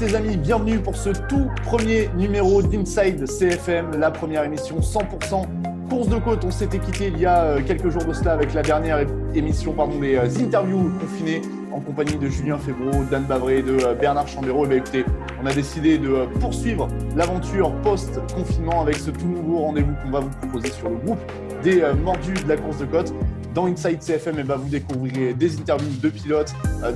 les amis, bienvenue pour ce tout premier numéro d'Inside CFM, la première émission 100% course de côte. On s'était quitté il y a quelques jours de cela avec la dernière émission des interviews confinées en compagnie de Julien Febvreau, d'Anne Bavré, de Bernard Chambéraud. Et écoutez, on a décidé de poursuivre l'aventure post-confinement avec ce tout nouveau rendez-vous qu'on va vous proposer sur le groupe des mordus de la course de côte. Dans Inside CFM, vous découvrirez des interviews de pilotes,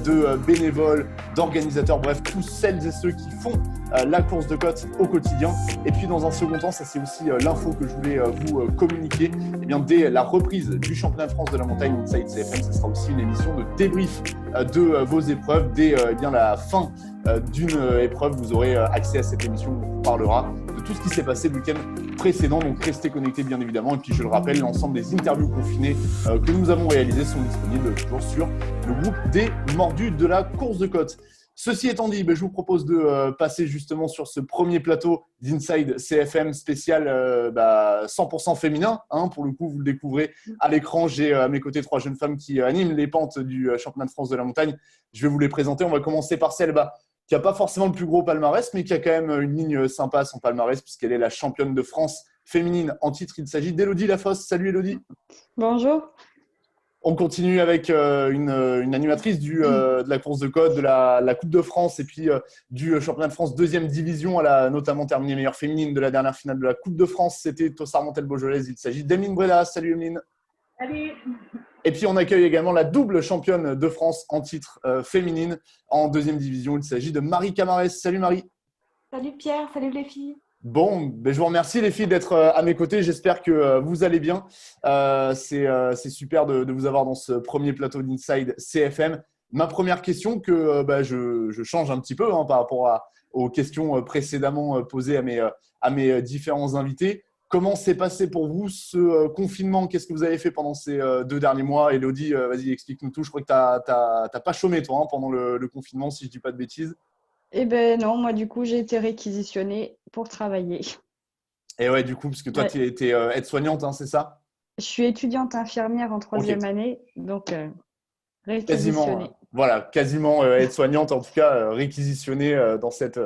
de bénévoles, d'organisateurs, bref, tous celles et ceux qui font la course de côte au quotidien. Et puis dans un second temps, ça c'est aussi l'info que je voulais vous communiquer. Eh bien, dès la reprise du championnat de France de la montagne Inside CFM, ce sera aussi une émission de débrief de vos épreuves. Dès la fin d'une épreuve, vous aurez accès à cette émission où on vous parlera de tout ce qui s'est passé le week-end précédent. Donc restez connectés bien évidemment. Et puis je le rappelle, l'ensemble des interviews confinées que nous avons réalisées sont disponibles toujours sur le groupe des mordus de la course de côte. Ceci étant dit, je vous propose de passer justement sur ce premier plateau d'Inside CFM spécial 100% féminin. Pour le coup, vous le découvrez à l'écran. J'ai à mes côtés 3 jeunes femmes qui animent les pentes du championnat de France de la montagne. Je vais vous les présenter. On va commencer par celle qui n'a pas forcément le plus gros palmarès, mais qui a quand même une ligne sympa à son palmarès puisqu'elle est la championne de France féminine en titre. Il s'agit d'Élodie Lafosse. Salut Élodie. Bonjour. On continue avec une animatrice de la course de côte, de la Coupe de France et puis du championnat de France deuxième division. Elle a notamment terminé meilleure féminine de la dernière finale de la Coupe de France. C'était Tossar-Montel-Beaujolais. Il s'agit d'Emeline Brella. Salut Emeline. Salut. Et puis on accueille également la double championne de France en titre féminine en deuxième division. Il s'agit de Marie Camarès. Salut Marie. Salut Pierre, salut les filles. Bon, je vous remercie les filles d'être à mes côtés. J'espère que vous allez bien. C'est super de vous avoir dans ce premier plateau d'Inside CFM. Ma première question que je change un petit peu par rapport aux questions précédemment posées à mes différents invités. Comment s'est passé pour vous ce confinement? Qu'est-ce que vous avez fait pendant ces 2 derniers mois? Élodie, vas-y, explique-nous tout. Je crois que tu n'as pas chômé toi pendant le confinement, si je ne dis pas de bêtises. Eh ben non, moi du coup j'ai été réquisitionnée pour travailler. Et ouais, du coup, parce que toi tu étais aide-soignante, c'est ça? Je suis étudiante infirmière en 3e année, donc réquisitionnée. Quasiment aide-soignante, en tout cas réquisitionnée dans cette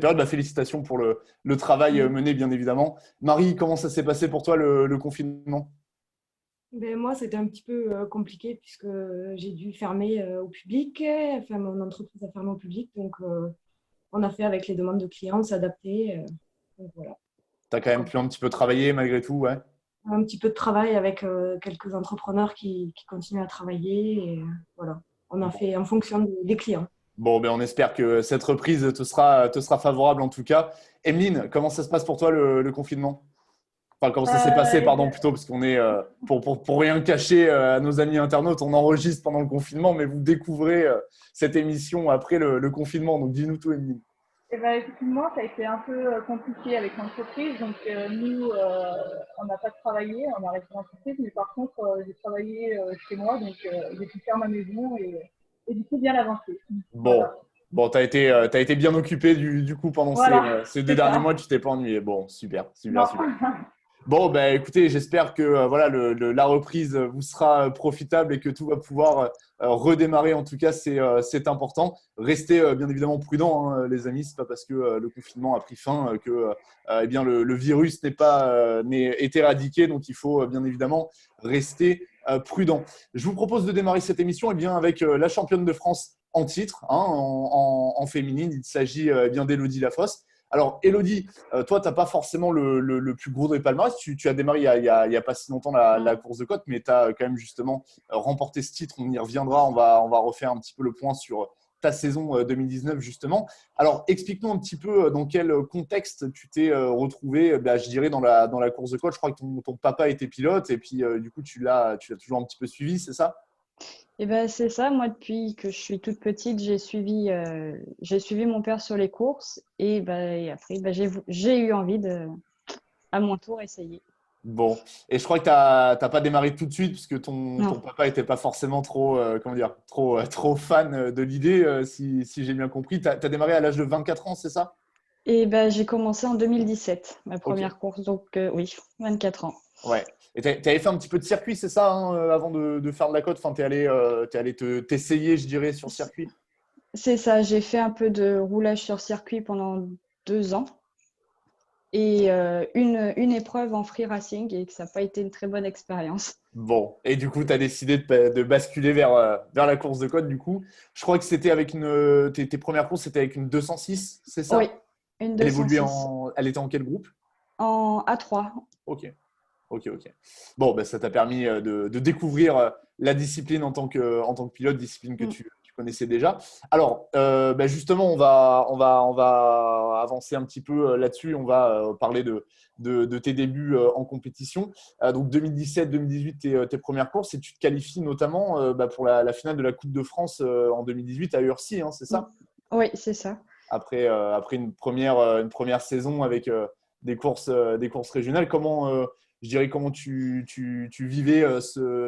période. Félicitations pour le travail mené, bien évidemment. Marie, comment ça s'est passé pour toi le confinement? Moi, c'était un petit peu compliqué puisque j'ai dû fermer au public. Enfin, mon entreprise a fermé au public. Donc, on a fait avec les demandes de clients, s'adapter. Donc, voilà. Tu as quand même pu un petit peu travailler malgré tout, ouais? Un petit peu de travail avec quelques entrepreneurs qui continuent à travailler. Et, voilà. On a fait en fonction des clients. Bon, on espère que cette reprise te sera favorable en tout cas. Emeline, comment ça se passe pour toi le confinement? Enfin, comment ça s'est passé, plutôt, parce qu'on est, pour rien cacher à nos amis internautes, on enregistre pendant le confinement, mais vous découvrez cette émission après le confinement. Donc, dis-nous tout, Emeline. Effectivement, ça a été un peu compliqué avec l'entreprise. Donc, nous, on n'a pas travaillé, on a resté l'entreprise, mais par contre, j'ai travaillé chez moi, donc j'ai pu faire ma maison et du coup, bien avancer. Bon, tu as été bien occupé du coup pendant ces 2 derniers mois, tu t'es pas ennuyé. Bon, super. Bon, écoutez, j'espère que la reprise vous sera profitable et que tout va pouvoir redémarrer. En tout cas, c'est important. Restez bien évidemment prudents, les amis. C'est pas parce que le confinement a pris fin que le virus est éradiqué. Donc, il faut bien évidemment rester prudent. Je vous propose de démarrer cette émission avec la championne de France en titre, en féminine. Il s'agit d'Élodie Lafosse. Alors, Élodie, toi, tu n'as pas forcément le plus gros des palmarès. Tu as démarré il y a pas si longtemps la course de côte, mais tu as quand même justement remporté ce titre. On y reviendra. On va refaire un petit peu le point sur ta saison 2019, justement. Alors, explique-nous un petit peu dans quel contexte tu t'es retrouvé, je dirais, dans la course de côte. Je crois que ton papa était pilote et puis, du coup, tu l'as toujours un petit peu suivi, c'est ça? C'est ça, moi depuis que je suis toute petite, j'ai suivi mon père sur les courses et après j'ai eu envie à mon tour essayer. Bon, et je crois que tu n'as pas démarré tout de suite parce que ton papa n'était pas forcément trop fan de l'idée, si j'ai bien compris. Tu as démarré à l'âge de 24 ans, c'est ça? Et j'ai commencé en 2017, ma première course, donc oui, 24 ans. Ouais. Et tu avais fait un petit peu de circuit, c'est ça, avant de faire de la côte? Enfin, tu es allé t'essayer, je dirais, sur circuit? C'est ça, j'ai fait un peu de roulage sur circuit pendant 2 ans et une épreuve en free racing et que ça n'a pas été une très bonne expérience. Bon, et du coup, tu as décidé de basculer vers la course de côte, du coup. Je crois que c'était avec tes premières courses, c'était avec une 206, c'est Oui, ça? une Elle évoluait 206 Elle était en quel groupe? en A3. Ok, ok. Bon, ben, ça t'a permis de découvrir la discipline en tant que pilote, discipline que Mm. tu connaissais déjà. Alors, ben, justement, on va avancer un petit peu là-dessus. On va parler de tes débuts en compétition. Donc, 2017-2018, tes premières courses, et tu te qualifies notamment ben, pour la finale de la Coupe de France en 2018 à Urcy, hein, c'est Mm. ça? Oui, c'est ça. Après une première saison avec des courses régionales. Je dirais, comment tu vivais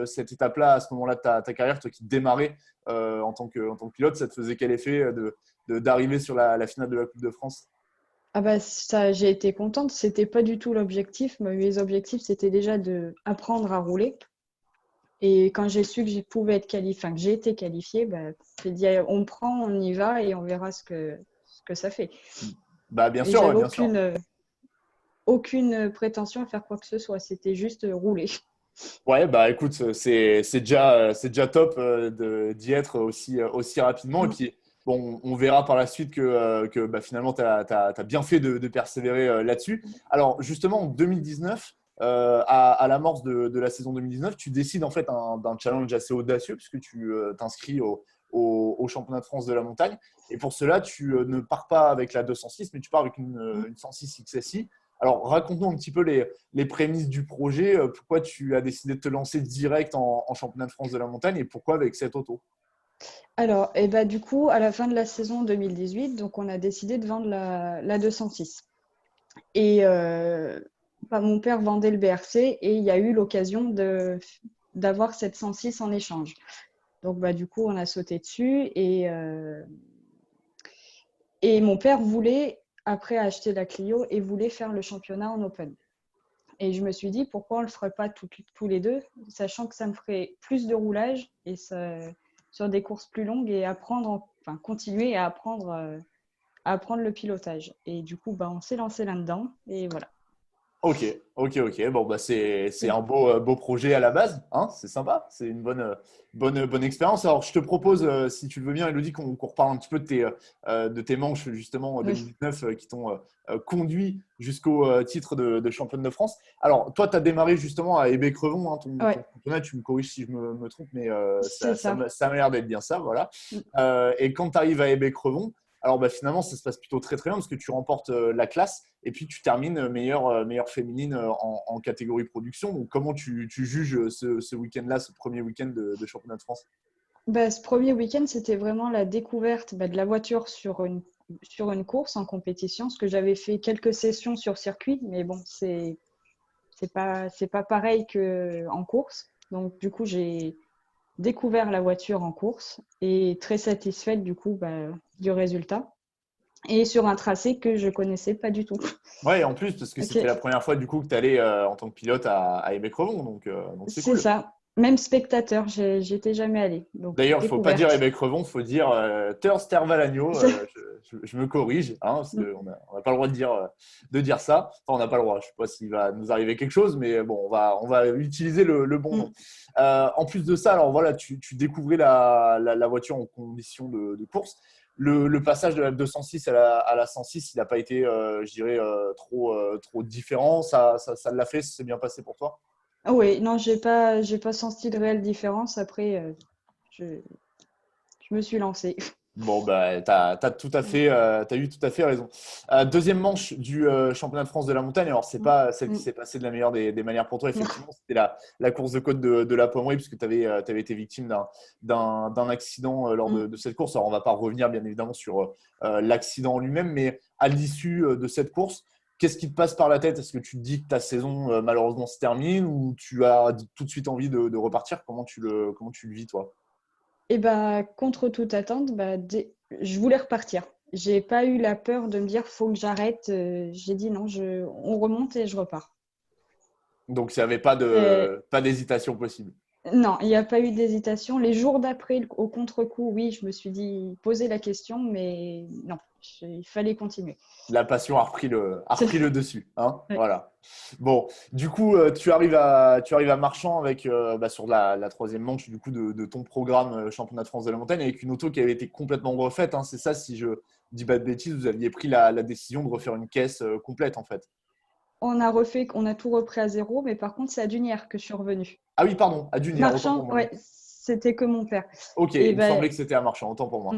cette étape-là à ce moment-là de ta carrière, toi qui démarrais en tant que pilote, ça te faisait quel effet d'arriver sur la finale de la Coupe de France? Ah bah ça, j'ai été contente. C'était pas du tout l'objectif. Mes objectifs, c'était déjà de apprendre à rouler. Et quand j'ai su que je pouvais être qualifiée, enfin que j'ai été qualifiée, bah, j'ai dit on prend, on y va et on verra ce que ça fait. Bah, bien Et sûr, ouais, j'avais bien sûr. aucune prétention à faire quoi que ce soit. C'était juste rouler. Ouais, bah écoute, c'est déjà top d'y être aussi rapidement. Et Mm. puis, bon, on verra par la suite que bah, finalement, tu as bien fait de persévérer là-dessus. Alors, justement, en 2019, à l'amorce de la saison 2019, tu décides en fait d'un challenge assez audacieux puisque tu t'inscris au championnat de France de la montagne. Et pour cela, tu ne pars pas avec la 206, mais tu pars avec une 106 XSI. Alors, raconte-nous un petit peu les prémices du projet, pourquoi tu as décidé de te lancer direct en championnat de France de la montagne et pourquoi avec cette auto? Alors, et bah, du coup, à la fin de la saison 2018, donc on a décidé de vendre la 206. Et bah, mon père vendait le BRC et il y a eu l'occasion d'avoir cette 106 en échange. Donc, bah, du coup, on a sauté dessus et mon père voulait, après acheter la Clio, et voulait faire le championnat en open. Et je me suis dit, pourquoi on ne le ferait pas tous les deux, sachant que ça me ferait plus de roulage et sur des courses plus longues et continuer à apprendre le pilotage. Et du coup, bah, on s'est lancé là-dedans et voilà. Ok, ok. Bon, bah, c'est un beau projet à la base, hein, c'est sympa, c'est une bonne expérience. Alors, je te propose, si tu le veux bien, Elodie, qu'on reparle un petit peu de tes manches, justement, en Oui. 2019, qui t'ont conduit jusqu'au titre de championne de France. Alors, toi, tu as démarré justement à Hébé-Crevon, hein, ton Ouais, championnat, tu me corriges si je me trompe, mais c'est ça. ça m'a l'air d'être bien ça, voilà. Mm. Et quand tu arrives à Hébé-Crevon, alors bah, finalement, ça se passe plutôt très très bien parce que tu remportes la classe et puis tu termines meilleure féminine en catégorie production. Donc comment tu juges ce week-end-là, ce premier week-end de championnat de France? Bah, ce premier week-end, c'était vraiment la découverte de la voiture sur une course en compétition, parce que j'avais fait quelques sessions sur circuit, mais bon, c'est pas pareil qu'en course. Donc, du coup, j'ai découvert la voiture en course et très satisfaite du coup bah, du résultat. Et sur un tracé que je connaissais pas du tout. Ouais, et en plus, parce que Ok, c'était la première fois du coup que tu allais en tant que pilote à Hébé-Crevon, donc c'est c'est cool. ça. Même spectateur, j'étais jamais allée. Donc, D'ailleurs, il ne faut pas dire découverte. Hébé-Crevon, il faut dire Terre-Sterval-Agneau. Je me corrige, hein, parce qu'on n'a pas le droit de dire ça. Enfin, on n'a pas le droit. Je ne sais pas s'il va nous arriver quelque chose, mais bon, on va utiliser le bon nom. En plus de ça, alors voilà, tu découvrais la voiture en condition de course. Le passage de la 206 à la 106, il n'a pas été, je dirais, trop différent. Ça l'a fait, c'est bien passé pour toi? Oui, non, j'ai pas senti de réelle différence. Après, je, je me suis lancée. Bon, bah, t'as eu tout à fait raison. Deuxième manche du championnat de France de la montagne. Alors, c'est pas celle qui s'est passée de la meilleure des manières pour toi, effectivement. C'était la course de côte de la Pommerie, puisque tu avais été victime d'un accident lors de cette course. Alors, on va pas revenir, bien évidemment, sur l'accident en lui-même, mais à l'issue de cette course, qu'est-ce qui te passe par la tête? Est-ce que tu te dis que ta saison, malheureusement, se termine ou tu as tout de suite envie de repartir? Comment tu le vis, toi? Et bah, contre toute attente, je voulais repartir. J'ai pas eu la peur de me dire faut que j'arrête. J'ai dit non, on remonte et je repars. Donc, il n'y avait pas Et pas d'hésitation possible. Non, il n'y a pas eu d'hésitation. Les jours d'après, au contre-coup, oui, je me suis dit, poser la question, mais non, il fallait continuer. La passion a repris le dessus, hein, Ouais. voilà. Bon, du coup, tu arrives à Marchand avec sur la troisième manche du coup de ton programme championnat de France de la montagne avec une auto qui avait été complètement refaite. Hein, c'est ça, si je dis pas de bêtises, vous aviez pris la décision de refaire une caisse complète en fait. On a tout repris à zéro, mais par contre, c'est à Dunière que je suis revenue. Ah oui, pardon, à Dunière, autant pour Marchand, moi. ouais, c'était que mon père. Ok, Et il me ben, semblait que c'était à Marchand, autant pour mm, moi.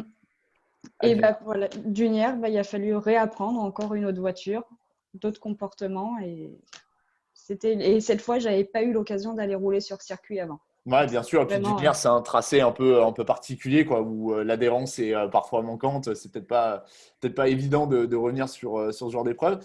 À et Dunière. ben voilà, Dunière, il a fallu réapprendre encore une autre voiture, d'autres comportements, et cette fois, j'avais pas eu l'occasion d'aller rouler sur circuit avant. Ouais, Donc, bien c'était sûr. Et puis vraiment, Dunière, c'est un tracé un peu particulier, quoi, où l'adhérence est parfois manquante. C'est peut-être pas évident de revenir sur ce genre d'épreuve.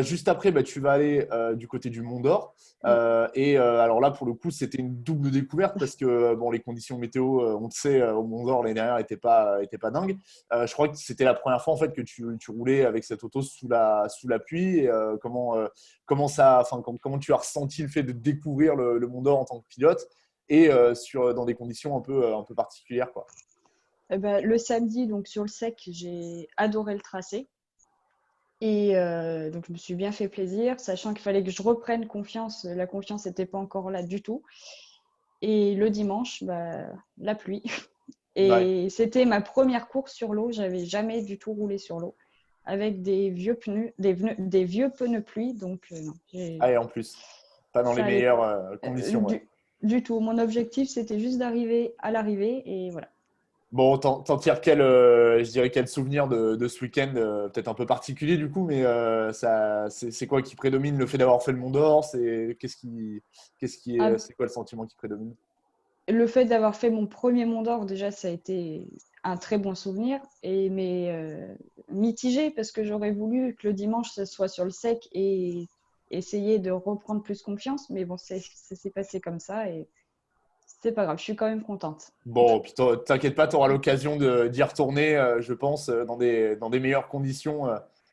Juste après, bah, tu vas aller du côté du Mont d'Or. Alors là, pour le coup, c'était une double découverte parce que bon, les conditions météo, on le sait, au Mont d'Or l'année dernière n'étaient pas dingues. Je crois que c'était la première fois en fait que tu roulais avec cette auto sous la pluie. Et, comment tu as ressenti le fait de découvrir le Mont d'Or en tant que pilote? Et dans des conditions un peu particulières, quoi. le samedi, donc sur le sec, j'ai adoré le tracé. Donc, je me suis bien fait plaisir, sachant qu'il fallait que je reprenne confiance. La confiance n'était pas encore là du tout. Et le dimanche, la pluie. Ouais. Et c'était ma première course sur l'eau. J'avais jamais du tout roulé sur l'eau avec des vieux pneus, des vieux pneus pluie. Donc, non, Ah, et en plus, pas dans les ça allait meilleures pas. conditions, ouais. Du tout. Mon objectif, c'était juste d'arriver à l'arrivée. Et voilà. Bon, t'en tires je dirais quel souvenir de ce week-end, peut-être un peu particulier du coup, mais c'est quoi qui prédomine? Le fait d'avoir fait le Mont d'Or, Ah, c'est quoi le sentiment qui prédomine? le fait d'avoir fait mon premier Mont d'Or, déjà, ça a été un très bon souvenir, mais mitigé parce que j'aurais voulu que le dimanche, ce soit sur le sec et essayer de reprendre plus confiance. Mais bon, ça s'est passé comme ça et c'est pas grave, je suis quand même contente. Bon, puis t'inquiète pas, tu auras l'occasion d'y retourner, je pense, dans des meilleures conditions.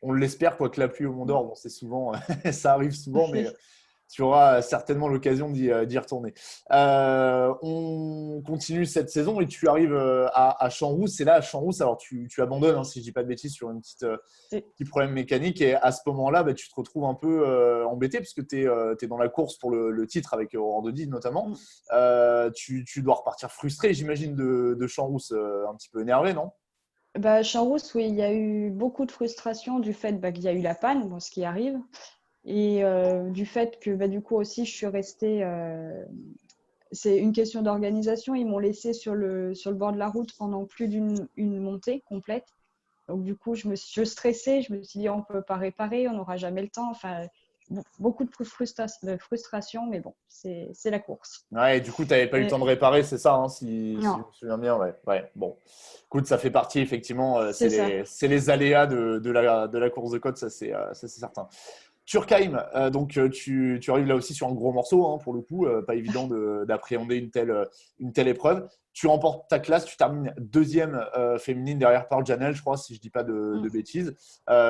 On l'espère, quoi que la pluie au Mont d'Or, bon, c'est souvent, ça arrive souvent, mais tu auras certainement l'occasion d'y retourner. On continue cette saison et tu arrives à Champs-Rousse. Et là, à Champs-Rousse, alors tu abandonnes, hein, si je ne dis pas de bêtises, sur un petit problème mécanique. Et à ce moment-là, bah, tu te retrouves un peu embêté puisque tu es dans la course pour le titre avec Orandodi notamment. Tu dois repartir frustré, j'imagine, de Champs-Rousse, un petit peu énervé, non? Champs-Rousse, oui, il y a eu beaucoup de frustration du fait qu'il y a eu la panne, bon, ce qui arrive, et du fait que du coup aussi, je suis restée. C'est une question d'organisation. Ils m'ont laissé sur le bord de la route pendant plus d'une montée complète. Donc, du coup, je stressais. Je me suis dit, on ne peut pas réparer, on n'aura jamais le temps. Enfin, beaucoup de frustration, mais bon, c'est la course. Ouais, et du coup, tu n'avais pas eu le temps de réparer, c'est ça, hein, si je Non, me souviens bien. Ouais, ouais, bon. Écoute, ça fait partie, effectivement, c'est c'est ça. les aléas de la course de côte, ça c'est certain. Turkheim, donc tu arrives là aussi sur un gros morceau, hein, pour le coup, pas évident d'appréhender une telle épreuve. Tu remportes ta classe, tu termines deuxième féminine derrière Pearl Janel, je crois, si je dis pas de bêtises.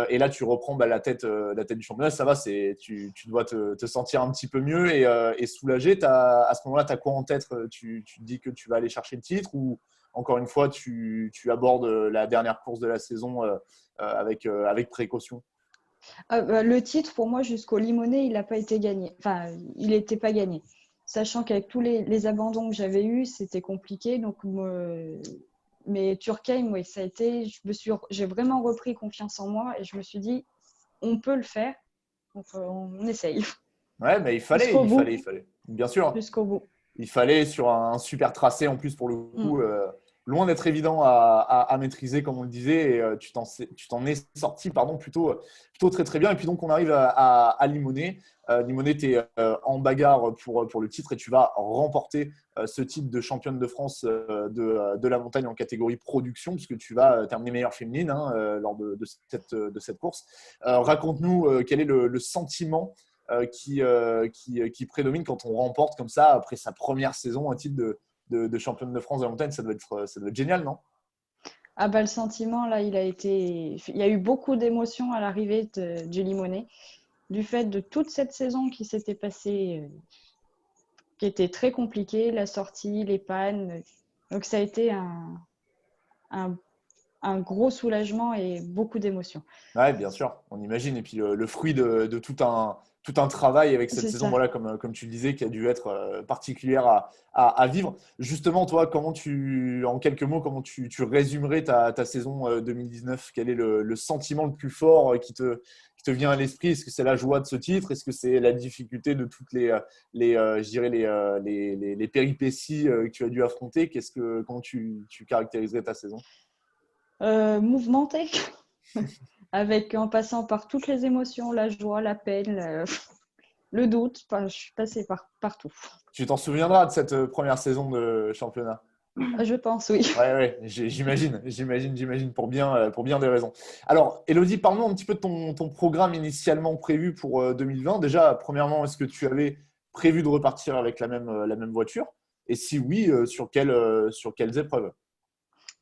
Et là, tu reprends la tête du championnat. Ça va, tu dois te sentir un petit peu mieux et soulagé. À ce moment-là, tu as quoi en tête? Tu te dis que tu vas aller chercher le titre ou encore une fois, tu abordes la dernière course de la saison avec précaution? Le titre, pour moi, jusqu'au Limonest, il n'a pas été gagné. Enfin, il n'était pas gagné. Sachant qu'avec tous les abandons que j'avais eus, c'était compliqué. Donc, mais Turkheim, oui, ça a été. J'ai vraiment repris confiance en moi et je me suis dit, on peut le faire. Donc, on essaye. Ouais, mais il fallait, Jusqu'au il bout. fallait, il fallait. Bien sûr. Jusqu'au bout. Il fallait sur un super tracé en plus pour le coup, loin d'être évident à maîtriser comme on le disait. Et, tu t'en es sorti pardon, plutôt très très bien. Et puis donc on arrive à Limonest. Limonest, tu es en bagarre pour le titre et tu vas remporter ce titre de championne de France de la montagne en catégorie production puisque tu vas terminer meilleure féminine, hein, lors de cette course. Raconte-nous quel est le sentiment qui prédomine quand on remporte comme ça, après sa première saison, un titre de championne de France de la montagne. Ça doit être génial, non? Le sentiment, là, il y a eu beaucoup d'émotions à l'arrivée du Limonest, du fait de toute cette saison qui s'était passée qui était très compliqué, la sortie, les pannes. Donc, ça a été un gros soulagement et beaucoup d'émotions. Ouais, bien sûr, on imagine. Et puis le fruit de tout un travail avec cette C'est saison, ça. voilà, comme tu le disais, qui a dû être particulière à vivre. Justement, toi, en quelques mots, comment tu résumerais ta saison 2019? Quel est le sentiment le plus fort qui te vient à l'esprit? Est-ce que c'est la joie de ce titre? Est-ce que c'est la difficulté de toutes je dirais les péripéties que tu as dû affronter? Comment tu caractériserais ta saison? Mouvementée, en passant par toutes les émotions, la joie, la peine, le doute. Enfin, je suis passée partout. Tu t'en souviendras de cette première saison de championnat? Je pense, oui. Ouais, j'imagine pour bien des raisons. Alors, Elodie, parle-nous un petit peu de ton programme initialement prévu pour 2020. Déjà, premièrement, est-ce que tu avais prévu de repartir avec la même voiture? Et si oui, sur quelles épreuves?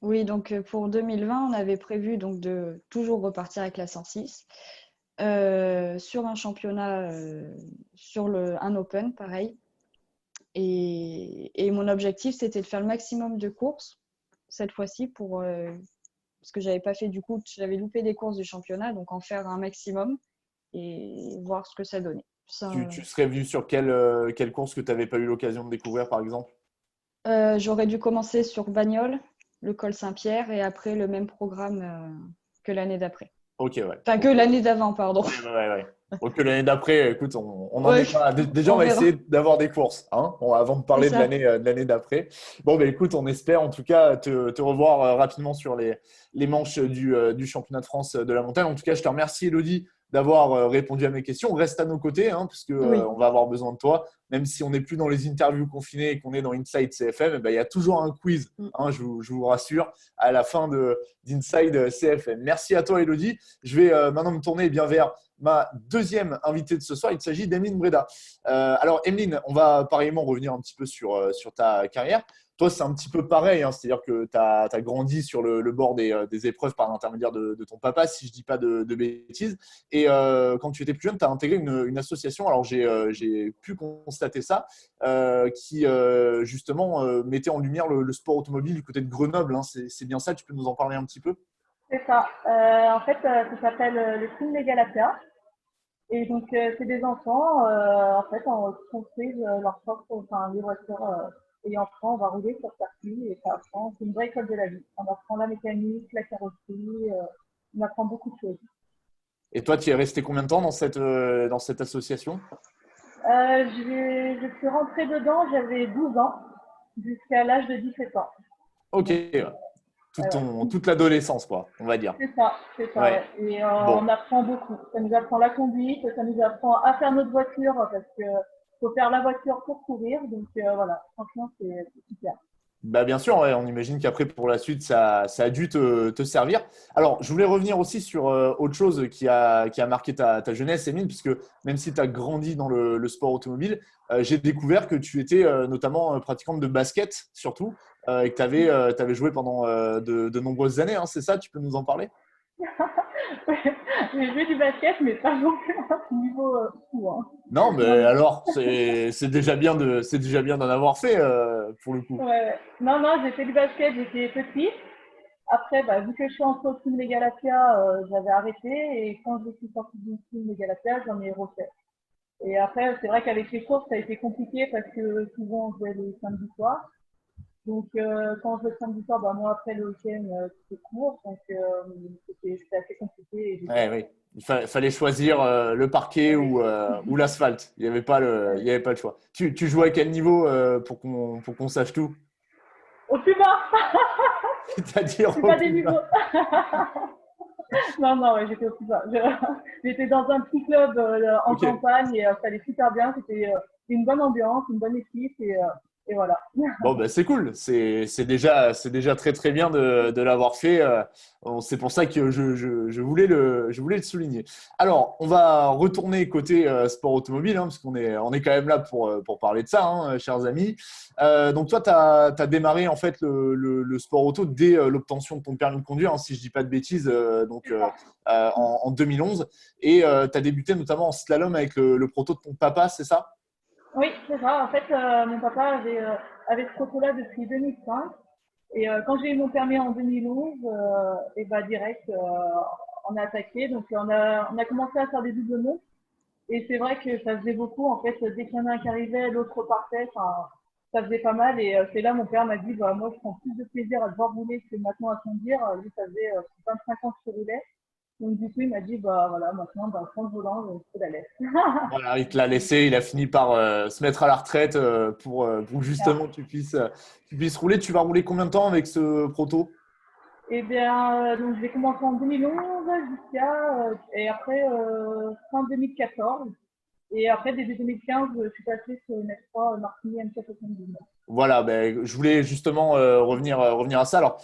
Oui, donc pour 2020, on avait prévu donc de toujours repartir avec la 106 sur un championnat, un Open, pareil. Et mon objectif, c'était de faire le maximum de courses cette fois-ci parce que j'avais pas fait du coup, j'avais loupé des courses du championnat, donc en faire un maximum et voir ce que ça donnait. Tu serais venu sur quelle course que tu n'avais pas eu l'occasion de découvrir, par exemple? J'aurais dû commencer sur Bagnoles, le col Saint-Pierre, et après le même programme que l'année d'après. Ok, ouais. Enfin, que l'année d'avant, pardon. Ouais. Donc l'année d'après, écoute, on n'en Ouais, est pas. Déjà, on on va verra. essayer d'avoir des courses, hein, avant de parler C'est ça. de l'année d'après. Bon, ben écoute, on espère en tout cas te revoir rapidement sur les manches du championnat de France de la montagne. En tout cas, je te remercie, Elodie, d'avoir répondu à mes questions. Reste à nos côtés, hein, puisque Oui. on va avoir besoin de toi. Même si on n'est plus dans les interviews confinées et qu'on est dans Inside CFM, eh ben, il y a toujours un quiz, hein, je vous rassure, à la fin d'Inside CFM. Merci à toi, Elodie. Je vais maintenant me tourner bien vers ma deuxième invitée de ce soir. Il s'agit d'Emeline Breda. Alors, Emeline, on va pareillement revenir un petit peu sur ta carrière. Toi, c'est un petit peu pareil, hein, c'est-à-dire que tu as grandi sur le bord des épreuves par l'intermédiaire de ton papa, si je ne dis pas de bêtises. Et quand tu étais plus jeune, tu as intégré une association, alors j'ai pu constater ça, qui justement mettait en lumière le sport automobile du côté de Grenoble. Hein. C'est bien ça, tu peux nous en parler un petit peu? C'est ça. En fait, ça s'appelle le Team Legalapia. Et donc, c'est des enfants, en fait, qui construisent leur propre, enfin, les voitures. Et enfin, on va rouler sur circuit et ça apprend. C'est une vraie école de la vie. On apprend la mécanique, la carrosserie, on apprend beaucoup de choses. Et toi, tu es resté combien de temps dans cette association? Je suis rentrée dedans, j'avais 12 ans, jusqu'à l'âge de 17 ans. Ok, toute l'adolescence, quoi, on va dire. C'est ça. Ouais. Ouais. Et Bon. on apprend beaucoup. Ça nous apprend la conduite, ça nous apprend à faire notre voiture, parce que faut faire la voiture pour courir. Donc voilà, franchement, c'est super. Bah bien sûr, ouais, on imagine qu'après, pour la suite, ça a dû te servir. Alors, je voulais revenir aussi sur autre chose qui a marqué ta jeunesse, Émile, puisque même si tu as grandi dans le sport automobile, j'ai découvert que tu étais notamment pratiquante de basket, surtout, et que tu avais joué pendant de nombreuses années, hein, c'est ça? Tu peux nous en parler? J'ai joué du basket, mais pas non plus à un niveau fou. Hein. Non, mais alors, c'est déjà bien d'en avoir fait, pour le coup. Ouais. Non, j'ai fait du basket, j'étais petite. Après, vu que je suis entrée au Team Legalapia, j'avais arrêté. Et quand je suis sortie du Team Legalapia, j'en ai refait. Et après, c'est vrai qu'avec les courses, ça a été compliqué parce que souvent, on jouait le samedi soir. Donc, quand je jouais le samedi soir, moi, après le week-end, c'était court. Donc, c'était assez compliqué. Et Ouais, oui. Il fallait choisir le parquet ou l'asphalte. Il n'y avait pas le choix. Tu jouais à quel niveau pour qu'on sache tout? Au plus bas, C'est-à-dire c'est au pas des plus bas. niveaux. Non, ouais, j'étais au plus bas. J'étais dans un petit club en Ok. campagne et ça allait super bien. C'était une bonne ambiance, une bonne équipe et voilà. Bon, ben, c'est cool. C'est déjà très très bien de l'avoir fait. C'est pour ça que je voulais le souligner. Alors, on va retourner côté sport automobile, hein, parce qu'on est quand même là pour parler de ça, hein, chers amis. Donc, toi, tu as démarré en fait le sport auto dès l'obtention de ton permis de conduire, hein, si je dis pas de bêtises, en 2011. Et tu as débuté notamment en slalom avec le proto de ton papa, c'est ça? Oui, c'est ça. En fait, mon papa avait ce proto-là depuis 2005. Et quand j'ai eu mon permis en 2011, et bah direct, on a attaqué. Donc on a commencé à faire des doublons. Et c'est vrai que ça faisait beaucoup. En fait, dès qu'il y en a un qui arrivait, l'autre repartait. Enfin, ça faisait pas mal. Et c'est là mon père m'a dit, bah moi je prends plus de plaisir à devoir rouler que maintenant à conduire. Lui, ça faisait 25 ans que je roulais. Donc du coup, il m'a dit, bah voilà, maintenant, bah, prends le volant, je te la laisse. Voilà, il te l'a laissé, il a fini par se mettre à la retraite pour que justement tu puisses rouler. Tu vas rouler combien de temps avec ce proto? Eh bien, donc j'ai commencé en 2011 et après fin 2014. Et après, début 2015, je suis passée sur une F3 Martini MK79. Voilà, ben, je voulais justement revenir à ça. Alors,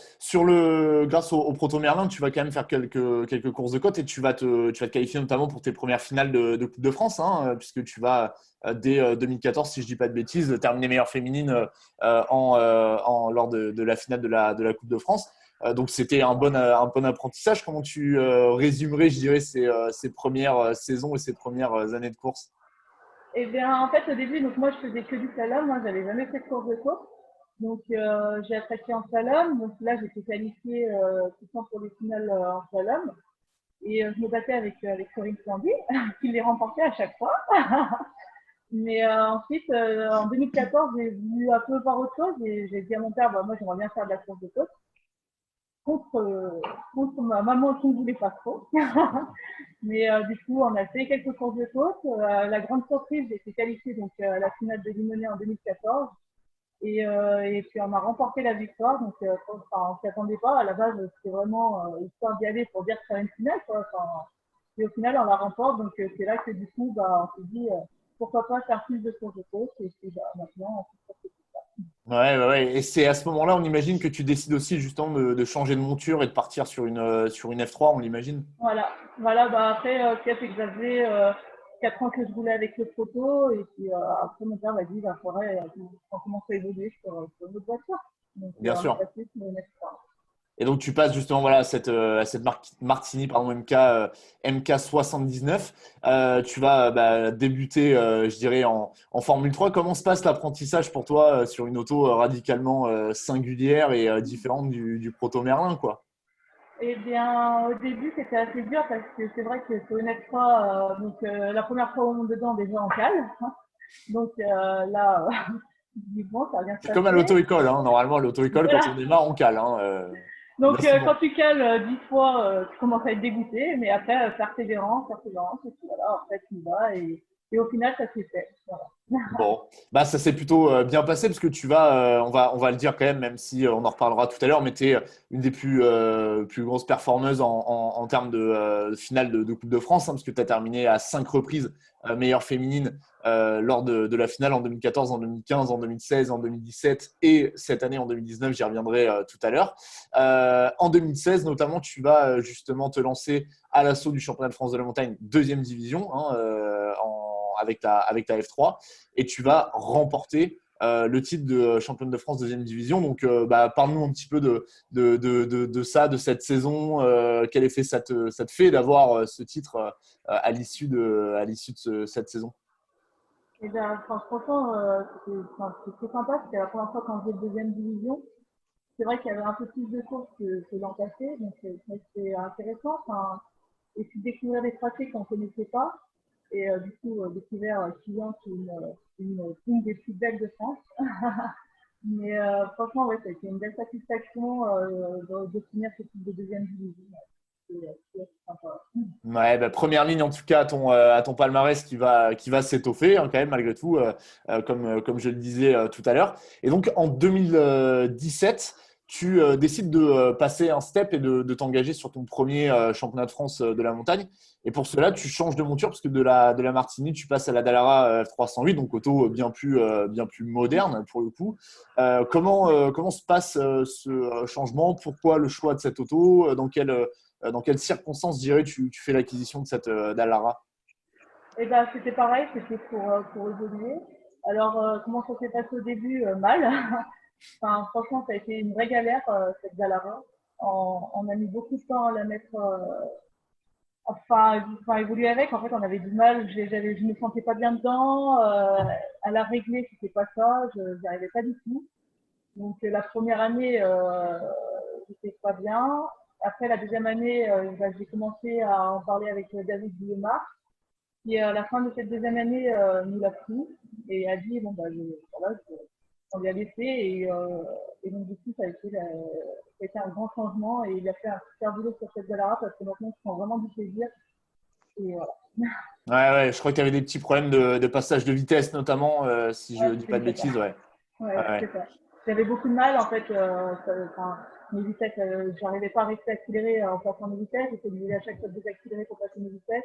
grâce au Proto Merlin, tu vas quand même faire quelques courses de côte et tu vas te qualifier notamment pour tes premières finales de Coupe de France, hein, puisque tu vas, dès 2014, si je dis pas de bêtises, terminer meilleure féminine lors de la finale de la Coupe de France. Donc, c'était un bon apprentissage. Comment tu résumerais, je dirais, ces premières saisons et ces premières années de course? Eh bien, en fait, au début, donc moi, je faisais que du slalom. Moi, j'avais jamais fait de course de côte. Donc, j'ai attaqué en slalom. Donc là, j'étais qualifiée tout le temps pour les finales en slalom. Et je me battais avec Corinne Flamby, qui les remportait à chaque fois. Mais ensuite, en 2014, j'ai voulu un peu voir autre chose et j'ai dit à mon père, bah, moi, j'aimerais bien faire de la course de côte contre, contre ma maman qui ne voulait pas trop. Mais du coup, on a fait quelques courses de côte. La grande surprise, j'ai été qualifiée donc, à la finale de Limonest en 2014. Et puis, on a remporté la victoire. Donc, enfin, on s'y attendait pas. À la base, c'était vraiment histoire d'y aller pour dire que c'était une finale. Quoi. Enfin, et au final, on la remporte. Donc, c'est là que du coup, bah, on s'est dit pourquoi pas faire plus de courses de côte. Et puis, bah, maintenant, on fait ça. Ouais, ouais, ouais. Et c'est à ce moment-là, on imagine que tu décides aussi justement de changer de monture et de partir sur une F3, on l'imagine. Voilà, bah après, Pierre, c'est que ça faisait 4 ans que je roulais avec le photo, et puis après, mon père m'a dit, bah, faudrait, on commence à évoluer sur une autre voiture. Donc, Bien on est sûr. passé sur une F3. Et donc, tu passes justement voilà, à cette Martini pardon, MK79. Tu vas débuter, je dirais, en Formule 3. Comment se passe l'apprentissage pour toi sur une auto radicalement singulière et différente du Proto Merlin, quoi? Eh bien, au début, c'était assez dur parce que c'est vrai que sur une F3, donc la première fois où on monte dedans, déjà en cale. Donc là, je dis bon, ça va bien se C'est comme à passer. l'auto-école. Hein. Normalement, à l'auto-école, quand on Voilà. démarre, on cale. Hein. Là, Donc, c'est quand bon. tu cales 10 fois, tu commences à être dégoûté, mais après, persévérance, et puis voilà, après, tu y vas, et au final, ça s'est fait. Voilà. Bon, bah ça s'est plutôt bien passé parce que tu vas, on va le dire quand même si on en reparlera tout à l'heure, mais tu es une des plus grosses performeuses en termes de finale de Coupe de France, hein, parce que tu as terminé à 5 reprises meilleure féminine lors de la finale en 2014, en 2015, en 2016, en 2017 et cette année en 2019, j'y reviendrai tout à l'heure. En 2016, notamment, tu vas justement te lancer à l'assaut du championnat de France de la montagne, deuxième division, hein, avec ta F3 et tu vas remporter le titre de championne de France deuxième division. Donc, parle-nous un petit peu de ça, de cette saison. Quel effet ça te fait d'avoir ce titre à l'issue de cette saison? Et bien, franchement, c'était sympa. C'était la première fois quand j'ai deuxième division. C'est vrai qu'il y avait un peu plus de courses que l'an passé, donc c'était intéressant. Enfin, et puis découvrir des tracés qu'on ne connaissait pas. Et du coup, découvert Quillan, qui est une des plus belles de France. Mais franchement, ouais, ça a été une belle satisfaction de finir ce type de deuxième division. C'est sympa. Ouais, première ligne en tout cas à ton palmarès qui va s'étoffer hein, quand même malgré tout, comme je le disais tout à l'heure. Et donc en 2017, tu décides de passer un step et de t'engager sur ton premier championnat de France de la montagne. Et pour cela, tu changes de monture parce que de la Martini, tu passes à la Dallara F308, donc auto bien plus moderne pour le coup. Comment se passe ce changement? Pourquoi le choix de cette auto? Dans quelles circonstances, je dirais, tu fais l'acquisition de cette Dallara? Et ben, c'était pareil, c'était pour évoluer. Alors, comment ça s'est passé au début? Mal. Enfin, franchement, ça a été une vraie galère, cette Dallara. On a mis beaucoup de temps évoluer avec. En fait, on avait du mal. Je me sentais pas bien dedans. À la régler, c'était pas ça. Je n'y arrivais pas du tout. Donc, la première année, j'étais pas bien. Après, la deuxième année, j'ai commencé à en parler avec David Guillemard, qui, à la fin de cette deuxième année, nous l'a pris et a dit, bon, voilà, on lui a laissé. Et donc, du coup, ça a été un grand changement et il a fait un super boulot sur cette Dallara parce que maintenant, je prends vraiment du plaisir. Et voilà. Ouais, je crois qu'il y avait des petits problèmes de passage de vitesse, notamment, si je dis pas de bêtises. Ouais. Ouais, c'est ça. J'avais beaucoup de mal, en fait. Mes vitesses, j'arrivais pas à rester accélérée en passant mes vitesses. J'essayais à chaque fois de désaccélérer pour passer mes vitesses.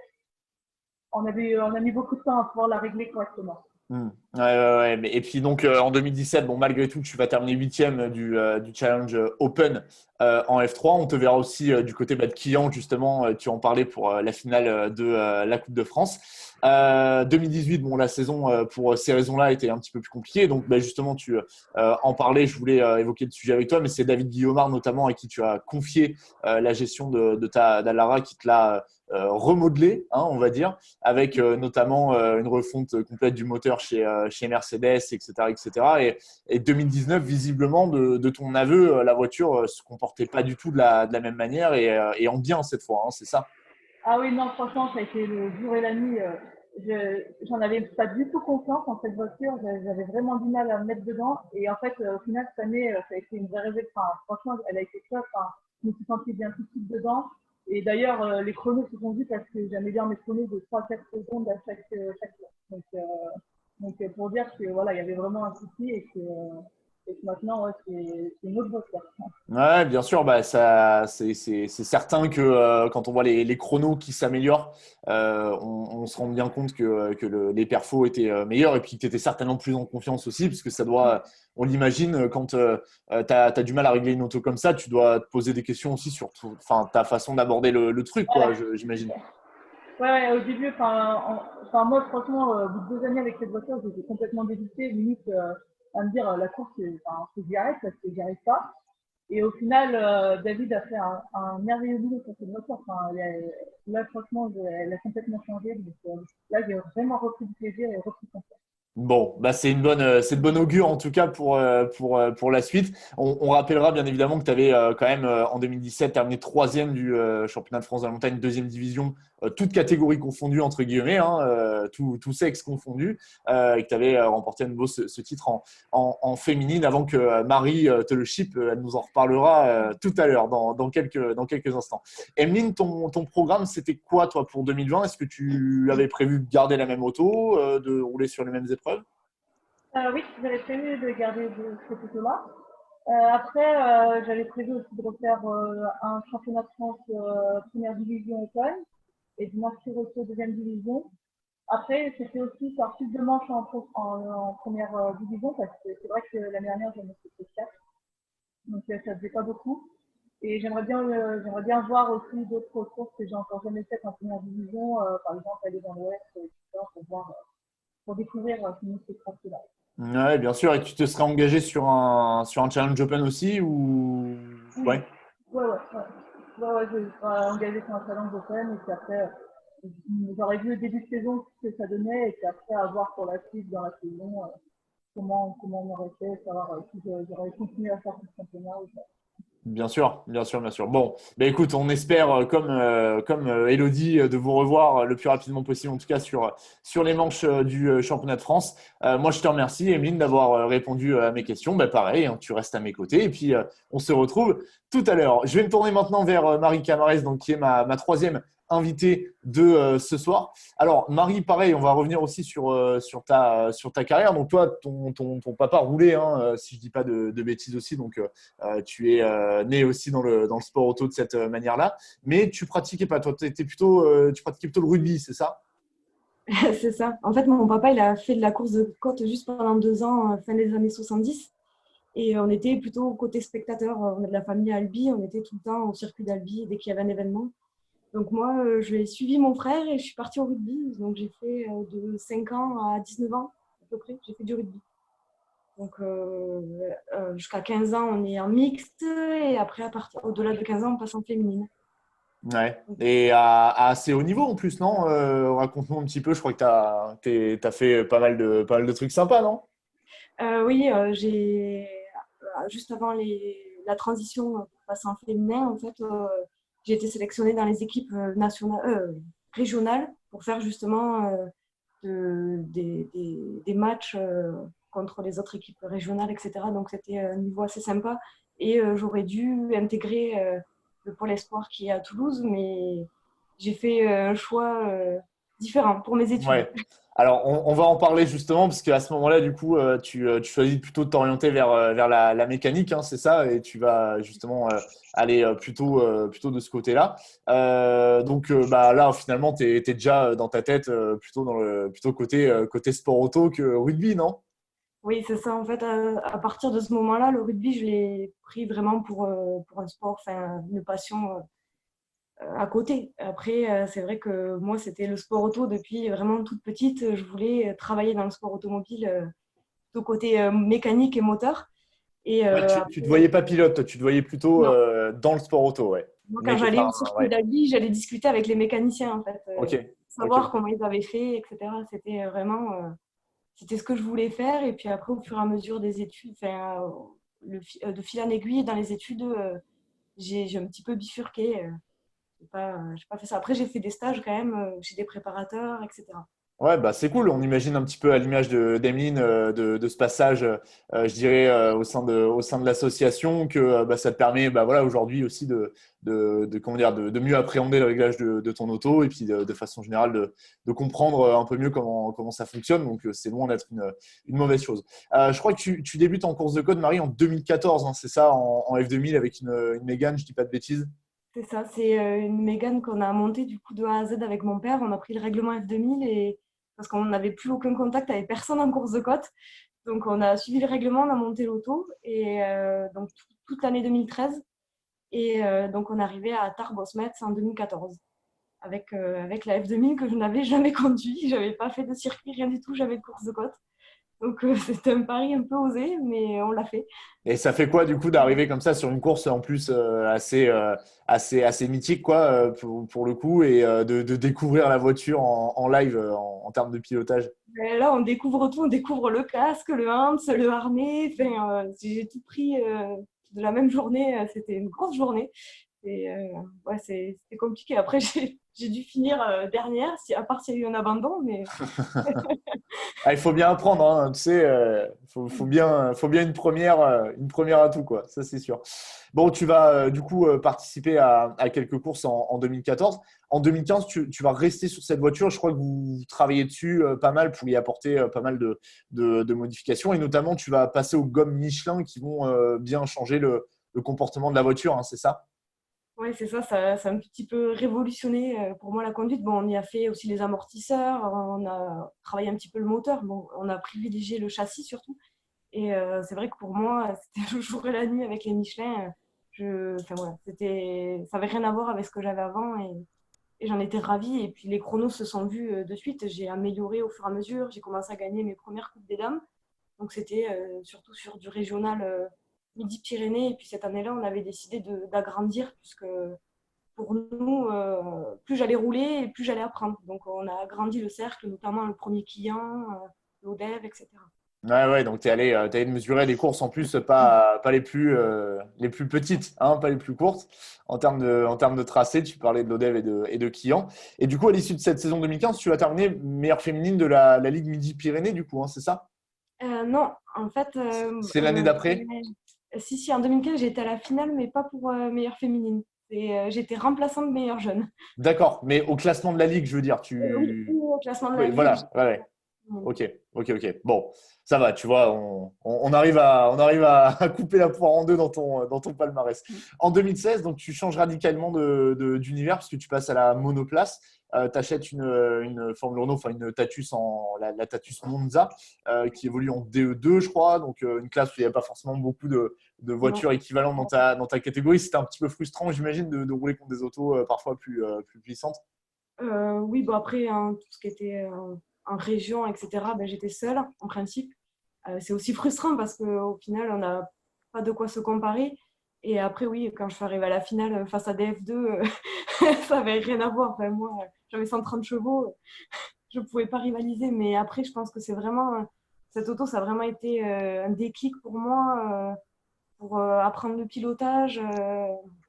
On a mis beaucoup de temps à pouvoir la régler correctement. Ouais. Et puis donc en 2017, bon, malgré tout, tu vas terminer 8e du Challenge Open en F3. On te verra aussi du côté de Quillan, justement, tu en parlais pour la finale de la Coupe de France. 2018, bon, la saison pour ces raisons-là était un petit peu plus compliquée. Donc justement, tu en parlais, je voulais évoquer le sujet avec toi, mais c'est David Guillaumard notamment à qui tu as confié la gestion de ta Dallara qui te l'a remodelé, hein, on va dire, avec notamment une refonte complète du moteur chez Mercedes, etc. Et 2019, visiblement, de ton aveu, la voiture se comportait pas du tout de la même manière et en bien cette fois, hein, c'est ça? Ah oui, non, franchement, ça a été le jour et la nuit. J'en avais pas du tout confiance en cette voiture. J'avais vraiment du mal à me mettre dedans. Et en fait, au final, cette année, ça a été une vraie révélation. Enfin, franchement, elle a été top. Enfin, je me suis sentie bien tout de suite dedans. Et d'ailleurs, les chronos se sont vus parce que j'aimais bien mes chronos de 3-4 secondes à chaque tour. Donc, pour dire que voilà, il y avait vraiment un souci et que maintenant, ouais, c'est une autre voiture. Ouais, bien sûr, c'est certain que quand on voit les chronos qui s'améliorent, on se rend bien compte que les perfos étaient meilleurs et puis que tu étais certainement plus en confiance aussi, parce que ça doit, on l'imagine, quand tu as du mal à régler une auto comme ça, tu dois te poser des questions aussi sur ta façon d'aborder le truc, quoi, j'imagine. Ouais, au début, moi, franchement, au bout de 2 années avec cette voiture, j'étais complètement dégoûtée, limite, à me dire, la course, faut que j'y arrête parce que j'y arrive pas. Et au final, David a fait un merveilleux boulot sur cette voiture. Là, franchement, elle a complètement changé. Donc, là, j'ai vraiment repris du plaisir et repris confiance. Bon, c'est de bonne augure en tout cas pour la suite. On rappellera bien évidemment que tu avais quand même en 2017 terminé 3e du championnat de France de la montagne, 2e division, toutes catégories confondues entre guillemets, hein, tout sexe confondu, et que tu avais remporté à nouveau ce titre en féminine avant que Marie te le ship. Elle nous en reparlera tout à l'heure dans quelques instants. Emeline, ton programme, c'était quoi toi pour 2020? Est-ce que tu avais prévu de garder la même auto, de rouler sur les mêmes épreuves? Oui, j'avais prévu de garder cette auto-là. Après, j'avais prévu aussi de refaire un championnat de France première division automne et de m'inscrire aussi aux deuxième division. Après, c'était aussi faire plus de manches en première division parce que c'est vrai que l'année dernière, j'en ai fait 4. Donc, ça faisait pas beaucoup. Et j'aimerais bien voir aussi d'autres courses que j'ai encore jamais faites en première division, par exemple aller dans l'Ouest, etc., pour découvrir ces courses-là. Ouais, bien sûr. Et tu te serais engagé sur un Challenge Open aussi ou... Oui, Ouais. ouais, je serai engagée sur un challenge open et puis après, j'aurais vu au début de saison ce que ça donnait et puis après à voir pour la suite dans la saison comment on aurait fait, savoir si j'aurais continué à faire ce championnat ou pas. Bien sûr, bien sûr, bien sûr. Bon, ben écoute, on espère, comme Elodie, de vous revoir le plus rapidement possible, en tout cas sur les manches du championnat de France. Moi, je te remercie, Emeline, d'avoir répondu à mes questions. Ben, pareil, hein, tu restes à mes côtés et puis on se retrouve tout à l'heure. Je vais me tourner maintenant vers Marie Camarès, donc, qui est ma troisième invitée de ce soir. Alors, Marie, pareil, on va revenir aussi sur ta carrière. Donc, toi, ton papa roulait, hein, si je dis pas de bêtises aussi. Donc, tu es né aussi dans le sport auto de cette manière-là, mais tu pratiquais pas. Toi, tu pratiquais plutôt le rugby, c'est ça? C'est ça. En fait, mon papa, il a fait de la course de côte juste pendant 2 ans, fin des années 70. Et on était plutôt côté spectateur. On est de la famille à Albi. On était tout le temps au circuit d'Albi dès qu'il y avait un événement. Donc moi, j'ai suivi mon frère et je suis partie au rugby. Donc j'ai fait de 5 ans à 19 ans à peu près. J'ai fait du rugby. Donc jusqu'à 15 ans, on est en mixte. Et après, au-delà de 15 ans, on passe en féminine. Ouais. Et à assez haut niveau en plus, non? Raconte-nous un petit peu. Je crois que t'as fait pas mal de trucs sympas, non? Oui, juste avant la transition pour passer en féminin, en fait, j'ai été sélectionnée dans les équipes régionales pour faire justement des matchs contre les autres équipes régionales, etc. Donc c'était un niveau assez sympa. Et j'aurais dû intégrer le pôle espoir qui est à Toulouse, mais j'ai fait un choix différent pour mes études. Ouais. Alors, on va en parler justement, parce qu'à ce moment-là, du coup, tu choisis plutôt de t'orienter vers la mécanique, hein, c'est ça, et tu vas justement aller plutôt de ce côté-là. Donc, bah, là, finalement, tu es déjà dans ta tête plutôt côté sport auto que rugby, non? Oui, c'est ça. En fait, à partir de ce moment-là, le rugby, je l'ai pris vraiment pour un sport, enfin, une passion à côté. Après, c'est vrai que moi, c'était le sport auto depuis vraiment toute petite. Je voulais travailler dans le sport automobile, plutôt côté mécanique et moteur. Et Ouais, tu te voyais pas pilote, toi, tu te voyais plutôt non, dans le sport auto, ouais. moi, quand Mais, j'allais enfin, au circuit ouais. d'Albi, j'allais discuter avec les mécaniciens, en fait, Ok, ok, savoir ok. comment ils avaient fait, etc. C'était vraiment, c'était ce que je voulais faire. Et puis après, au fur et à mesure des études, enfin, de fil en aiguille dans les études, j'ai un petit peu bifurqué. J'ai pas fait ça. Après, j'ai fait des stages quand même chez des préparateurs, etc. Ouais, bah c'est cool. On imagine un petit peu à l'image d'Emeline de ce passage, je dirais, au sein de l'association, que bah, ça te permet bah, voilà, aujourd'hui aussi comment dire, de mieux appréhender le réglage de ton auto et puis de façon générale de comprendre un peu mieux comment ça fonctionne. Donc, c'est loin d'être une mauvaise chose. Je crois que tu débutes en course de code, Marie, en 2014, hein, c'est ça, en F2000 avec une Mégane, je dis pas de bêtises. C'est ça, c'est une Mégane qu'on a montée du coup de A à Z avec mon père. On a pris le règlement F2000 et parce qu'on n'avait plus aucun contact avec personne en course de côte. Donc on a suivi le règlement, on a monté l'auto et donc toute l'année 2013. Et donc on est arrivé à Tarbes-Metz en 2014 avec la F2000 que je n'avais jamais conduit. J'avais pas fait de circuit, rien du tout, j'avais de course de côte. Donc c'était un pari un peu osé, mais on l'a fait. Et ça fait quoi du coup d'arriver comme ça sur une course en plus assez mythique quoi pour le coup et de découvrir la voiture en live en termes de pilotage. Et là, on découvre tout, on découvre le casque, le Hans, le harnais. Enfin, j'ai tout pris de la même journée. C'était une grosse journée. Et, ouais, c'était compliqué. Après, j'ai dû finir dernière, à part s'il y a eu un abandon. Mais Ah, il faut bien apprendre, hein, tu sais, faut bien une première à tout, quoi, ça c'est sûr. Bon, tu vas du coup participer à quelques courses en 2014. En 2015, tu vas rester sur cette voiture. Je crois que vous travaillez dessus pas mal pour y apporter pas mal de modifications. Et notamment, tu vas passer aux gommes Michelin qui vont bien changer le comportement de la voiture, hein, c'est ça? ouais, c'est ça, ça a un petit peu révolutionné pour moi la conduite. Bon, on y a fait aussi les amortisseurs, on a travaillé un petit peu le moteur. Bon, on a privilégié le châssis surtout. Et c'est vrai que pour moi, c'était le jour et la nuit avec les Michelin. Enfin, voilà, ça n'avait rien à voir avec ce que j'avais avant et j'en étais ravie. Et puis les chronos se sont vus de suite. J'ai amélioré au fur et à mesure. J'ai commencé à gagner mes premières Coupes des Dames. Donc c'était surtout sur du régional Midi-Pyrénées. Et puis cette année-là, on avait décidé d'agrandir puisque pour nous, plus j'allais rouler et plus j'allais apprendre. Donc on a agrandi le cercle, notamment le premier client, l'ODEV, etc. Ouais, ouais, donc tu es t'es allé mesurer des courses en plus pas les plus petites, hein, pas les plus courtes. En termes de tracé, tu parlais de l'ODEV et de Quillan. Et du coup, à l'issue de cette saison 2015, tu vas terminer meilleure féminine de la Ligue Midi-Pyrénées, du coup, hein, c'est ça? Non, en fait, C'est l'année d'après? si, en 2015, j'ai été à la finale, mais pas pour meilleure féminine. J'étais remplaçante de meilleure jeune. D'accord, mais au classement de la Ligue, je veux dire, Oui, au classement de la Oui, Ligue. voilà, ouais, ouais. Ok, ok, ok. Bon, ça va, tu vois, on arrive à couper la poire en deux dans ton palmarès. En 2016, donc tu changes radicalement d'univers parce que tu passes à la monoplace. Tu achètes une Formule Renault, enfin une Tatus, la Tatus Monza, qui évolue en DE2, je crois, donc une classe où il n'y a pas forcément beaucoup de Non. voitures équivalentes dans ta catégorie. C'était un petit peu frustrant, j'imagine, de rouler contre des autos parfois plus puissantes. Oui, bon, après, hein, tout ce qui était en région, etc., ben, j'étais seule, en principe. C'est aussi frustrant parce qu'au final, on n'a pas de quoi se comparer. Et après, oui, quand je suis arrivée à la finale face à DF2, Ça n'avait rien à voir. Enfin, moi, j'avais 130 chevaux, je ne pouvais pas rivaliser. Mais après, je pense que c'est vraiment, cette auto, ça a vraiment été un déclic pour moi, pour apprendre le pilotage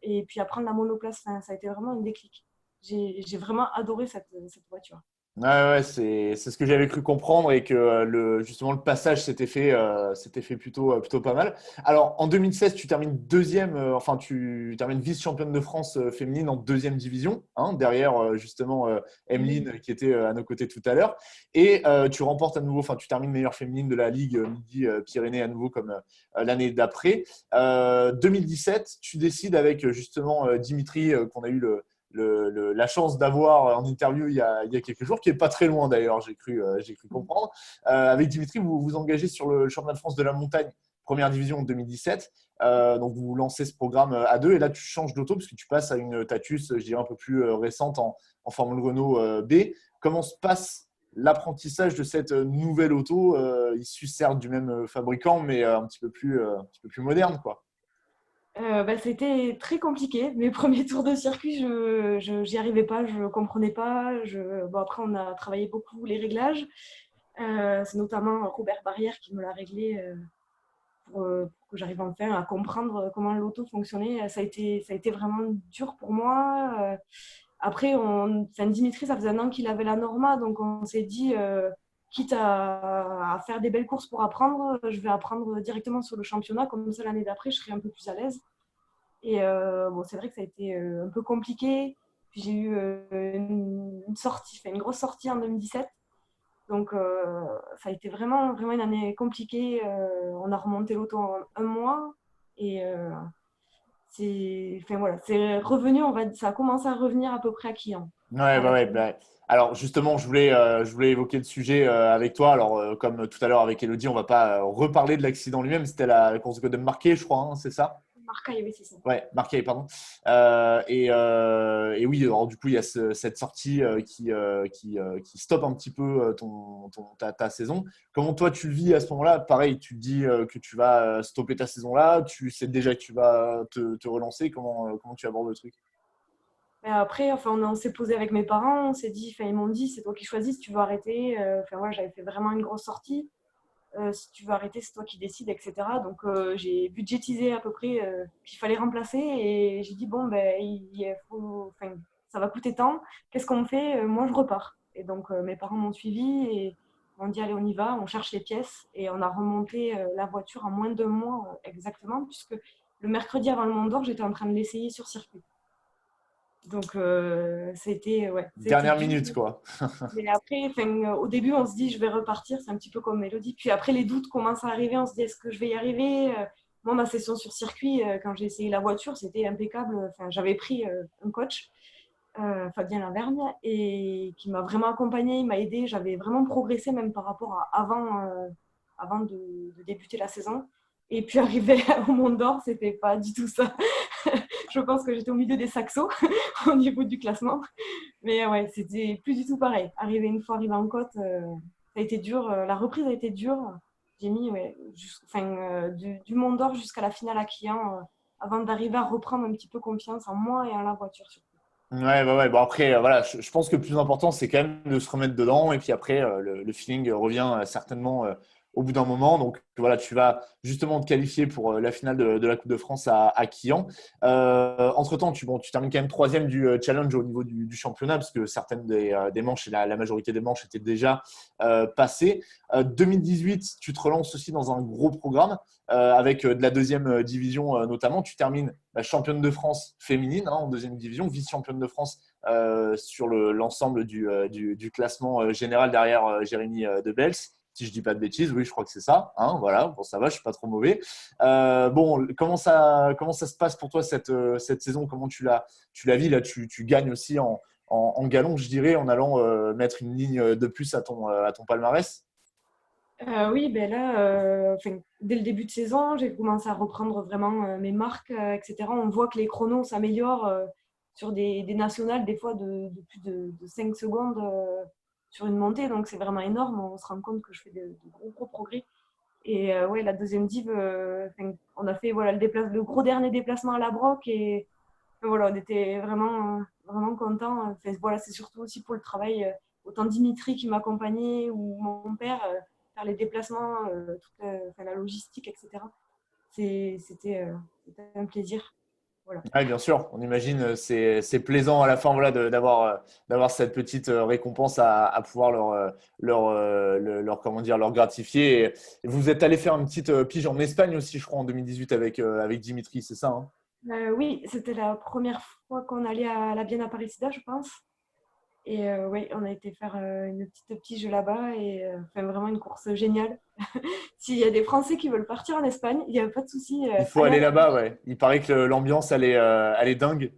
et puis apprendre la monoplace. Enfin, ça a été vraiment un déclic. J'ai vraiment adoré cette voiture. Ouais, c'est ce que j'avais cru comprendre et que justement le passage s'était fait plutôt pas mal. Alors en 2016, tu termines deuxième, enfin tu termines vice-championne de France féminine en deuxième division, hein, derrière justement Emeline qui était à nos côtés tout à l'heure. Et tu remportes à nouveau, enfin tu termines meilleure féminine de la Ligue Midi Pyrénées à nouveau comme l'année d'après. 2017, tu décides avec justement Dimitri qu'on a eu la chance d'avoir en interview il y a quelques jours, qui n'est pas très loin d'ailleurs, j'ai cru comprendre. Avec Dimitri, vous vous engagez sur le championnat de France de la montagne, première division en 2017. Donc vous lancez ce programme à deux et là tu changes d'auto parce que tu passes à une Tatus, je dirais un peu plus récente en Formule Renault B. Comment se passe l'apprentissage de cette nouvelle auto, issue certes du même fabricant, mais un petit peu plus moderne, quoi. C'était très compliqué. Mes premiers tours de circuit, j'y arrivais pas, je comprenais pas. Bon, après, on a travaillé beaucoup les réglages. C'est notamment Robert Barrière qui me l'a réglé pour que j'arrive enfin à comprendre comment l'auto fonctionnait. Ça a été vraiment dur pour moi. Après, Dimitri, ça faisait un an qu'il avait la Norma, donc on s'est dit, quitte à faire des belles courses pour apprendre, je vais apprendre directement sur le championnat, comme ça l'année d'après, je serai un peu plus à l'aise. Et bon, c'est vrai que ça a été un peu compliqué. Puis j'ai eu une grosse sortie en 2017. Donc ça a été vraiment une année compliquée. On a remonté l'auto en un mois. Et c'est revenu, ça a commencé à revenir à peu près à Quillan. Ouais. Alors justement, je voulais évoquer le sujet avec toi. Alors comme tout à l'heure avec Elodie, on va pas reparler de l'accident lui-même. C'était la course de Golden Marquet, je crois, hein, c'est ça? Marcaille, oui, c'est ça. Ouais, Marquet, pardon. Et oui, alors du coup, il y a cette sortie qui stoppe un petit peu ta saison. Comment toi, tu le vis à ce moment-là? Pareil, tu te dis que tu vas stopper ta saison là. Tu sais déjà que tu vas te relancer. Comment tu abordes le truc? Mais après, on s'est posé avec mes parents, on s'est dit, ils m'ont dit, c'est toi qui choisis si tu veux arrêter. J'avais fait vraiment une grosse sortie. Si tu veux arrêter, c'est toi qui décides, etc. Donc, j'ai budgétisé à peu près qu'il fallait remplacer et j'ai dit, bon, ça va coûter tant, qu'est-ce qu'on fait? Moi, je repars. Et donc, mes parents m'ont suivi et m'ont dit, allez, on y va, on cherche les pièces et on a remonté la voiture en moins de 2 mois exactement, puisque le mercredi avant le Mont d'Or, j'étais en train de l'essayer sur circuit. Donc, c'était Dernière dur. minute, quoi. Mais après, au début, on se dit, je vais repartir. C'est un petit peu comme Mélodie. Puis après, les doutes commencent à arriver. On se dit, est-ce que je vais y arriver? Moi, ma session sur circuit, quand j'ai essayé la voiture, c'était impeccable. J'avais pris un coach, Fabien Lavergne, et qui m'a vraiment accompagnée. Il m'a aidée. J'avais vraiment progressé, même par rapport à avant de débuter la saison. Et puis, arrivé au Mont d'Or, c'était pas du tout ça. Je pense que j'étais au milieu des saxos au niveau du classement. Mais ouais, c'était plus du tout pareil. Une fois arrivé en côte, ça a été dur. La reprise a été dure. J'ai mis du Mont d'Or jusqu'à la finale à Quillan avant d'arriver à reprendre un petit peu confiance en moi et en la voiture surtout. Ouais. Bon, après, voilà, je pense que le plus important, c'est quand même de se remettre dedans. Et puis après, le feeling revient certainement au bout d'un moment. Donc voilà, tu vas justement te qualifier pour la finale de la Coupe de France à Quillan. Entre-temps, tu termines quand même troisième du challenge au niveau du championnat, parce que certaines des manches et la majorité des manches étaient déjà passées. 2018, tu te relances aussi dans un gros programme avec de la deuxième division notamment. Tu termines la championne de France féminine, hein, en deuxième division, vice-championne de France sur l'ensemble du classement général derrière Jérémy Debels. Si je ne dis pas de bêtises, oui, je crois que c'est ça. Hein, voilà, bon, ça va, je ne suis pas trop mauvais. Bon, comment ça se passe pour toi cette saison? Comment tu la vis là, tu gagnes aussi en galon, je dirais, en allant mettre une ligne de plus à ton palmarès. Oui, ben là, dès le début de saison, j'ai commencé à reprendre vraiment mes marques, etc. On voit que les chronos s'améliorent sur des nationales, des fois de plus de 5 secondes sur une montée. Donc, c'est vraiment énorme. On se rend compte que je fais de gros progrès. Et ouais, la deuxième div, on a fait le gros dernier déplacement à la Broc. Et Voilà, on était vraiment, vraiment contents. Enfin, voilà, c'est surtout aussi pour le travail. Autant Dimitri qui m'accompagnait ou mon père, faire les déplacements, enfin, la logistique, etc. C'était un plaisir. Voilà. Oui, bien sûr. On imagine c'est plaisant à la fin voilà, d'avoir cette petite récompense à pouvoir comment dire, leur gratifier. Et vous êtes allé faire une petite pige en Espagne aussi, je crois, en 2018 avec Dimitri, c'est ça, hein? Oui, c'était la première fois qu'on allait à la Bienne Aparecida, je pense. Et oui, on a été faire une petite pige là-bas et enfin, vraiment une course géniale. S'il y a des Français qui veulent partir en Espagne, il n'y a pas de souci. Il faut Allez à aller la là-bas, ouais. Il paraît que l'ambiance, elle est dingue.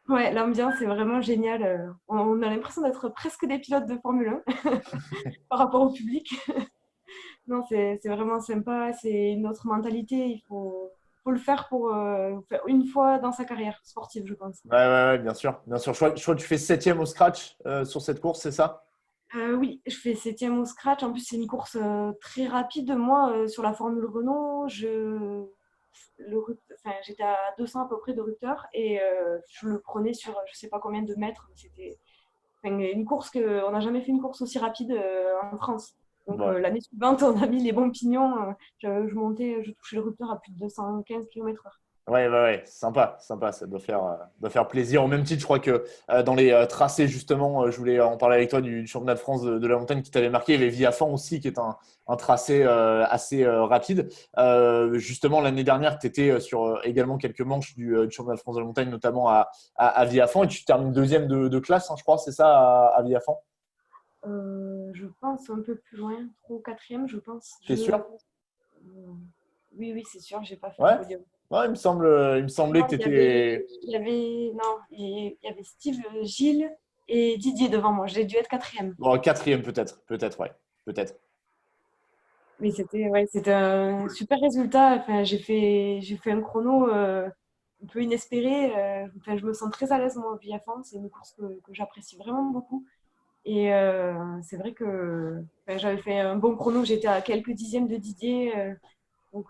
Ouais, l'ambiance est vraiment géniale. On a l'impression d'être presque des pilotes de Formule 1 par rapport au public. Non, c'est vraiment sympa. C'est une autre mentalité. Faut le faire pour faire une fois dans sa carrière sportive, je pense. Ouais, bien sûr. Bien sûr. Je crois que tu fais septième au scratch sur cette course, c'est ça? Oui, je fais septième au scratch. En plus, c'est une course très rapide. Moi, sur la Formule Renault, enfin, j'étais à 200 à peu près de rupteur et je le prenais sur je sais pas combien de mètres. C'était enfin, une course on n'a jamais fait une course aussi rapide en France. Donc Ouais. l'année suivante, on a mis les bons pignons. Je touchais le rupteur à plus de 215 km/h. Ouais, sympa, sympa, ça doit faire plaisir. Au même titre, je crois que dans les tracés, justement, je voulais en parler avec toi du championnat de France de la montagne qui t'avait marqué. Il y avait Viafan aussi, qui est un tracé assez rapide. Justement, l'année dernière, tu étais sur également quelques manches du championnat de France de la montagne, notamment à Viafan, et tu termines deuxième de classe, hein, je crois, c'est ça, à Viafan? Je pense un peu plus loin, 3 ou 4e, je pense. T'es sûr? Oui, oui, c'est sûr, j'ai pas fait le Ouais, podium. ouais, il me semblait Non, que tu étais. il y avait Steve, Gilles et Didier devant moi. J'ai dû être 4e. Bon, quatrième, peut-être, ouais, peut-être. Mais c'était un super résultat. Enfin, j'ai fait un chrono un peu inespéré. Enfin, je me sens très à l'aise moi au biathlon. C'est une course que j'apprécie vraiment beaucoup. Et c'est vrai que enfin, j'avais fait un bon chrono. J'étais à quelques dixièmes de Didier. Donc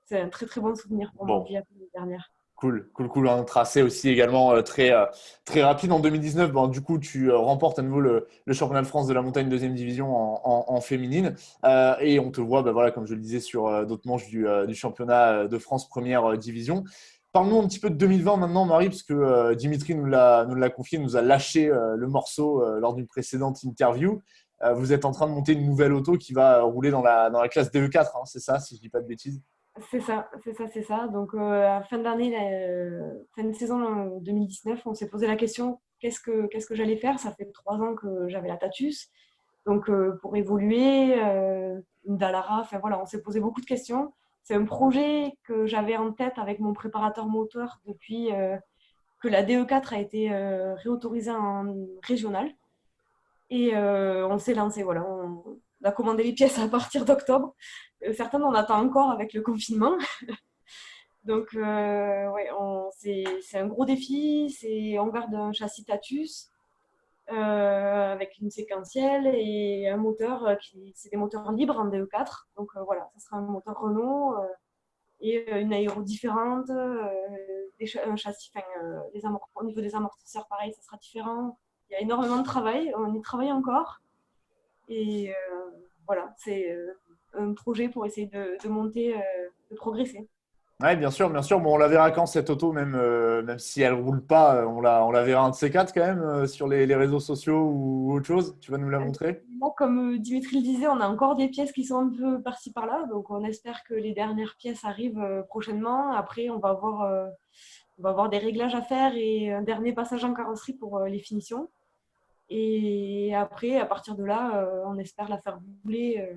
c'est un très très bon souvenir pour moi au Bon. biathlon l'année dernière. Cool. Un tracé aussi également très rapide en 2019. Bon, du coup, tu remportes à nouveau le championnat de France de la montagne deuxième division en féminine. Et on te voit, bah, voilà, comme je le disais, sur d'autres manches du championnat de France première division. Parle-nous un petit peu de 2020 maintenant, Marie, parce que Dimitri nous l'a confié, nous a lâché le morceau lors d'une précédente interview. Vous êtes en train de monter une nouvelle auto qui va rouler dans la classe DE4, hein, c'est ça, si je ne dis pas de bêtises? C'est ça. Donc, à fin d'année, fin de saison 2019, on s'est posé la question qu'est-ce que j'allais faire? Ça fait 3 ans que j'avais la Tatus. Donc, pour évoluer, une Dallara, enfin voilà, on s'est posé beaucoup de questions. C'est un projet que j'avais en tête avec mon préparateur moteur depuis que la DE4 a été réautorisée en régional. Et on s'est lancé, voilà. On a commandé les pièces à partir d'octobre. Certaines, on attend encore avec le confinement. Donc, ouais, c'est un gros défi. On garde un châssis Tatus avec une séquentielle et un moteur c'est des moteurs libres en DE4. Donc, voilà, ça sera un moteur Renault et une aéro différente, un châssis, enfin, au niveau des amortisseurs, pareil, ça sera différent. Il y a énormément de travail, on y travaille encore. Et voilà, c'est un projet pour essayer de monter, de progresser. Ouais, bien sûr, bien sûr. Bon, on la verra quand cette auto, même si elle roule pas, on la verra un de ces quatre quand même sur les réseaux sociaux ou autre chose. Tu vas nous la montrer? Moi, comme Dimitri le disait, on a encore des pièces qui sont un peu par-ci par-là. Donc, on espère que les dernières pièces arrivent prochainement. Après, on va avoir des réglages à faire et un dernier passage en carrosserie pour les finitions. Et après, à partir de là, on espère la faire rouler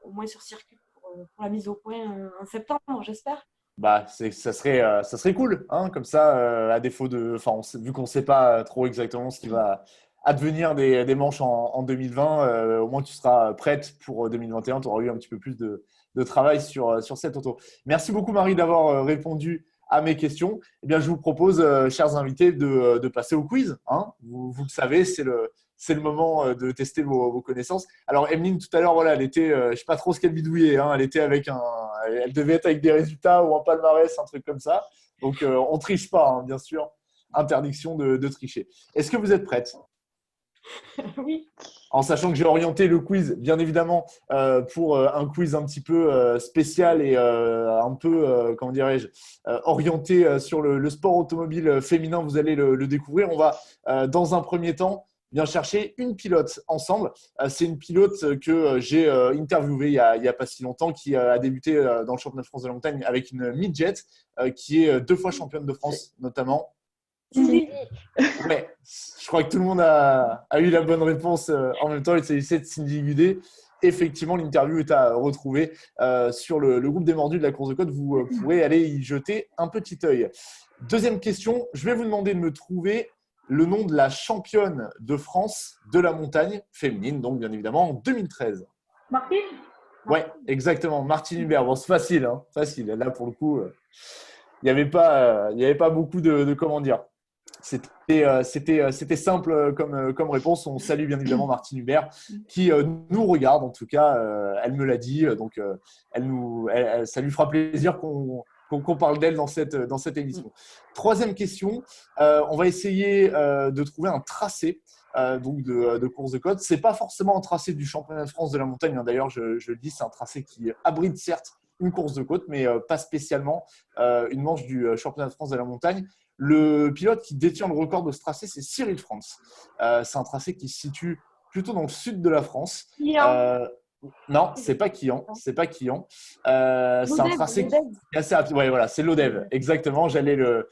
au moins sur circuit pour la mise au point en septembre, j'espère. Bah, ça serait cool, hein, comme ça, à défaut de, enfin, vu qu'on ne sait pas trop exactement ce qui va advenir des manches en 2020, au moins tu seras prête pour 2021, tu auras eu un petit peu plus de travail sur cette auto. Merci beaucoup, Marie, d'avoir répondu à mes questions. Eh bien, je vous propose, chers invités, de passer au quiz, hein. Vous le savez, c'est le moment de tester vos connaissances. Alors, Emeline, tout à l'heure, voilà, elle était, je ne sais pas trop ce qu'elle bidouillait, hein, elle devait être avec des résultats ou un palmarès, un truc comme ça. Donc, on ne triche pas, hein, bien sûr. Interdiction de tricher. Est-ce que vous êtes prête? Oui. En sachant que j'ai orienté le quiz, bien évidemment, pour un quiz un petit peu spécial et un peu, comment dirais-je, orienté sur le sport automobile féminin, vous allez le découvrir. On va, dans un premier temps, bien chercher une pilote ensemble. C'est une pilote que j'ai interviewée il y a pas si longtemps, qui a débuté dans le championnat de France de la montagne avec une midget, qui est 2 fois championne de France, notamment. Cindy. Ouais, je crois que tout le monde a eu la bonne réponse en même temps. Il s'agissait de Cindy Gudet. Effectivement, l'interview est à retrouver sur le groupe des Mordus de la course de côte. Vous pourrez aller y jeter un petit œil. Deuxième question, je vais vous demander de me trouver le nom de la championne de France de la montagne féminine, donc bien évidemment en 2013. Martine? Ouais, exactement. Martine Hubert. Bon, c'est facile, hein, facile. Là, pour le coup, il n'y avait pas beaucoup de comment dire. C'était simple comme réponse. On salue bien évidemment Martine Hubert qui nous regarde. En tout cas, elle me l'a dit. Donc, ça lui fera plaisir qu'on parle d'elle dans cette émission. Troisième question. On va essayer de trouver un tracé donc de course de côte. C'est pas forcément un tracé du championnat de France de la montagne. Hein. D'ailleurs, je le dis, c'est un tracé qui abrite certes une course de côte, mais pas spécialement une manche du championnat de France de la montagne. Le pilote qui détient le record de ce tracé, c'est Cyril France. C'est un tracé qui se situe plutôt dans le sud de la France. Non, c'est pas Quillan. C'est pas Quillan. C'est un tracé qui est assez rapide. Ouais, voilà, c'est l'Odev. Exactement. J'allais le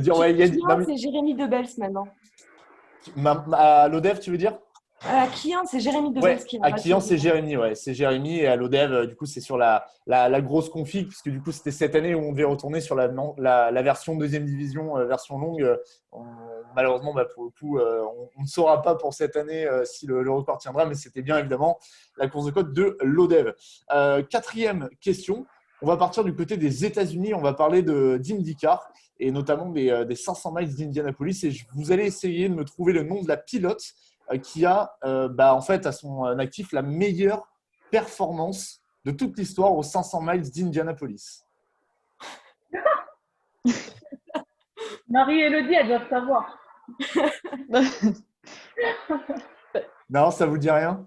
dire. Ouais, c'est Jérémy Debels maintenant. À l'Odev, tu veux dire? À Quillan, c'est Jérémy Debels qui à Quillan, c'est Jérémy. Ouais, c'est Jérémy. Et à l'Odev, du coup, c'est sur la grosse config, puisque du coup, c'était cette année où on devait retourner sur la version deuxième division, version longue. Malheureusement, pour le coup, on ne saura pas pour cette année si le record tiendra, mais c'était bien évidemment la course de côte de l'Odev. Quatrième question. On va partir du côté des États-Unis. On va parler d'IndyCar et notamment des 500 miles d'Indianapolis. Et vous allez essayer de me trouver le nom de la pilote qui a en fait à son actif la meilleure performance de toute l'histoire aux 500 miles d'Indianapolis. Marie-Élodie, elle doit savoir. Non, ça vous dit rien?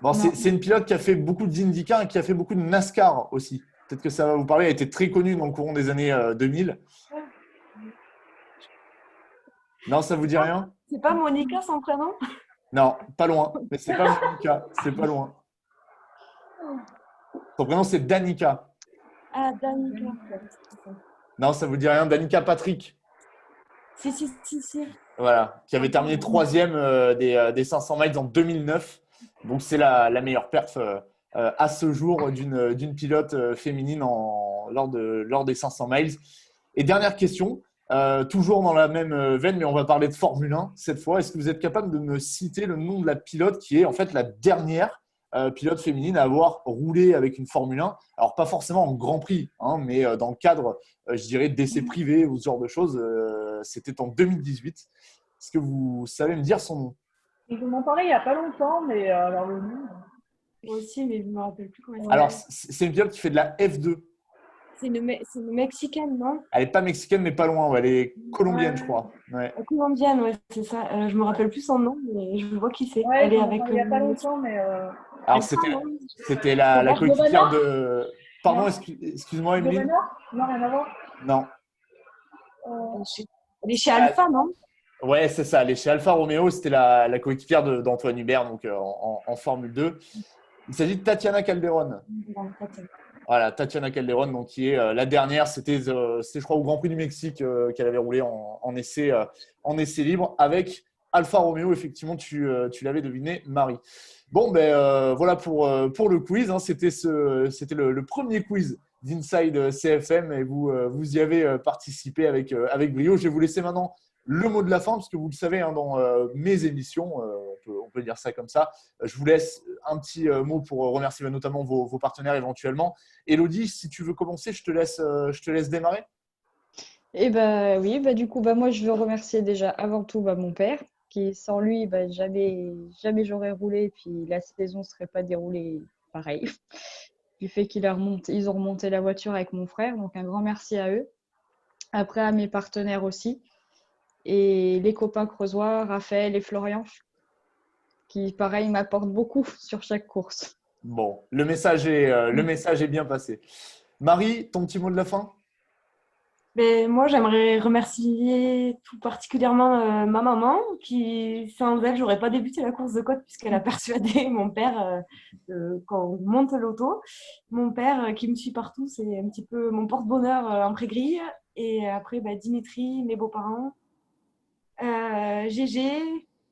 Bon, c'est une pilote qui a fait beaucoup d'IndyCar et qui a fait beaucoup de NASCAR aussi. Peut-être que ça va vous parler. Elle était très connue dans le courant des années 2000. Non, ça vous dit rien? C'est pas Monica son prénom? Non, pas loin. Mais c'est pas Monica. C'est pas loin. Son prénom, c'est Danica. Ah, Danica. Non, ça vous dit rien? Danica Patrick. Si. Voilà, qui avait terminé 3e des 500 miles en 2009. Donc, c'est la meilleure perf à ce jour d'une pilote féminine lors des 500 miles. Et dernière question, toujours dans la même veine, mais on va parler de Formule 1 cette fois. Est-ce que vous êtes capable de me citer le nom de la pilote qui est en fait la dernière pilote féminine à avoir roulé avec une Formule 1? Alors, pas forcément en Grand Prix, hein, mais dans le cadre, je dirais, d'essais privés ou ce genre de choses. C'était en 2018. Est-ce que vous savez me dire son nom? Ils m'en parlaient il n'y a pas longtemps, mais alors le nom. Moi aussi, mais je ne me rappelle plus comment elle s'appelle. Alors, c'est une pilote qui fait de la F2. C'est une Mexicaine, non? Elle n'est pas mexicaine, mais pas loin. Ouais, elle est colombienne, je crois. Ouais. Colombienne, ouais, c'est ça. Je ne me rappelle plus son nom, mais je vois qui c'est. Ouais, elle est avec. Il n'y a pas longtemps, mais. Alors, c'était la coéquipière de. Pardon, excuse-moi, Emeline. Non, rien à voir. Non. Elle est chez Alpha, non? Ouais, c'est ça. Elle est chez Alfa Romeo. C'était la coéquipière d'Antoine Hubert, donc en Formule 2. Il s'agit de Tatiana Calderon. Voilà, Tatiana Calderon, donc, qui est la dernière. C'était, je crois, au Grand Prix du Mexique qu'elle avait roulé en essai libre avec Alfa Romeo. Effectivement, tu l'avais deviné, Marie. Bon, voilà pour le quiz. Hein. C'était le premier quiz d'Inside CFM et vous y avez participé avec brio. Je vais vous laisser maintenant le mot de la fin, parce que vous le savez, hein, dans mes émissions, on peut dire ça comme ça, je vous laisse un petit mot pour remercier notamment vos partenaires éventuellement. Élodie, si tu veux commencer, je te laisse démarrer. Eh ben oui, du coup, moi je veux remercier déjà avant tout mon père, qui sans lui, jamais j'aurais roulé, et puis la saison ne serait pas déroulée pareil. du fait qu'ils ont remonté la voiture avec mon frère. Donc, un grand merci à eux. Après, à mes partenaires aussi. Et les copains creusois, Raphaël et Florian, qui, pareil, m'apportent beaucoup sur chaque course. Bon, le message est bien passé. Marie, ton petit mot de la fin? Moi, j'aimerais remercier tout particulièrement ma maman, qui, sans elle, j'aurais pas débuté la course de côte puisqu'elle a persuadé mon père quand on monte l'auto. Mon père qui me suit partout, c'est un petit peu mon porte-bonheur en pré-grille. Et après, Dimitri, mes beaux-parents, Gégé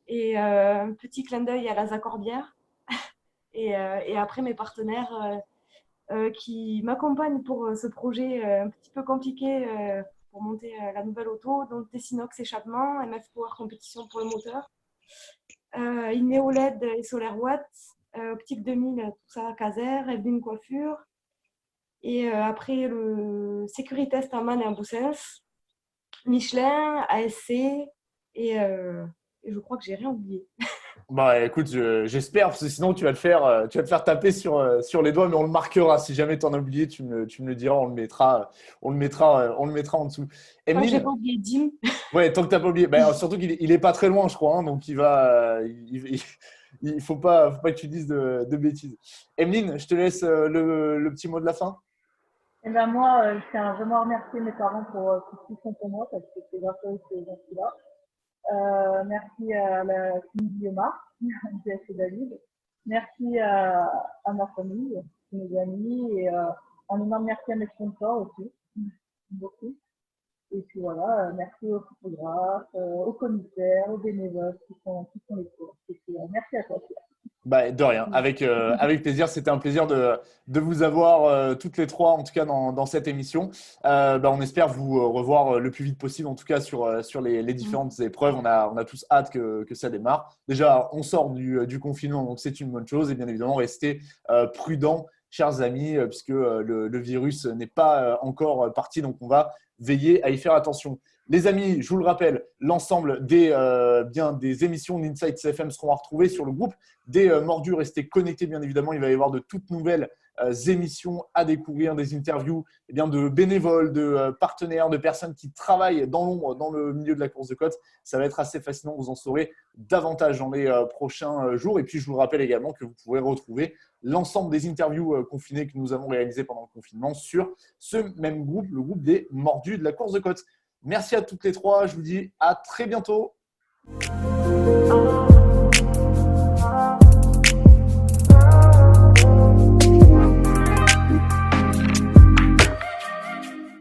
et un petit clin d'œil à la Corbière. Et après, mes partenaires qui m'accompagnent pour ce projet un petit peu compliqué pour monter la nouvelle auto, donc Tessinox échappement, MF Power compétition pour le moteur, Ineo LED et Solar Watt, Optique 2000, tout ça, Caser, Evelyne Coiffure, et après le Sécuritest à Man et à Boussens, Michelin, ASC, et je crois que j'ai rien oublié. Bah écoute, j'espère, parce que sinon tu vas te faire taper sur les doigts, mais on le marquera. Si jamais tu en as oublié, tu me le diras, on le mettra en dessous. Enfin, j'ai Emeline, pas oublié Jim. ouais, tant que tu n'as pas oublié. Bah, surtout qu'il est pas très loin, je crois, hein, donc il faut pas que tu dises de bêtises. Emeline, je te laisse le petit mot de la fin. Et ben moi, je tiens vraiment à remercier mes parents pour tout ce qu'ils font pour moi, parce que c'est grâce à eux que j'en suis là. Merci à la famille Omar, Jess et David. Merci à ma famille, mes amis, et un énorme merci à mes sponsors aussi, beaucoup. Et puis voilà, merci aux photographes, aux commissaires, aux bénévoles qui font les courses. Et puis, merci à toi. Bah, de rien, avec plaisir. C'était un plaisir de vous avoir toutes les trois, en tout cas dans cette émission. On espère vous revoir le plus vite possible, en tout cas sur les différentes épreuves. On a tous hâte que ça démarre. Déjà, on sort du confinement, donc c'est une bonne chose. Et bien évidemment, restez prudents, chers amis, puisque le virus n'est pas encore parti. Donc, on va veiller à y faire attention. Les amis, je vous le rappelle, l'ensemble des émissions d'Inside CFM seront à retrouver sur le groupe des Mordus. Restez connectés, bien évidemment. Il va y avoir de toutes nouvelles émissions à découvrir, des interviews de bénévoles, de partenaires, de personnes qui travaillent dans l'ombre, dans le milieu de la course de côte. Ça va être assez fascinant. Vous en saurez davantage dans les prochains jours. Et puis, je vous rappelle également que vous pourrez retrouver l'ensemble des interviews confinées que nous avons réalisées pendant le confinement sur ce même groupe, le groupe des Mordus de la course de côte. Merci à toutes les trois. Je vous dis à très bientôt. Au revoir.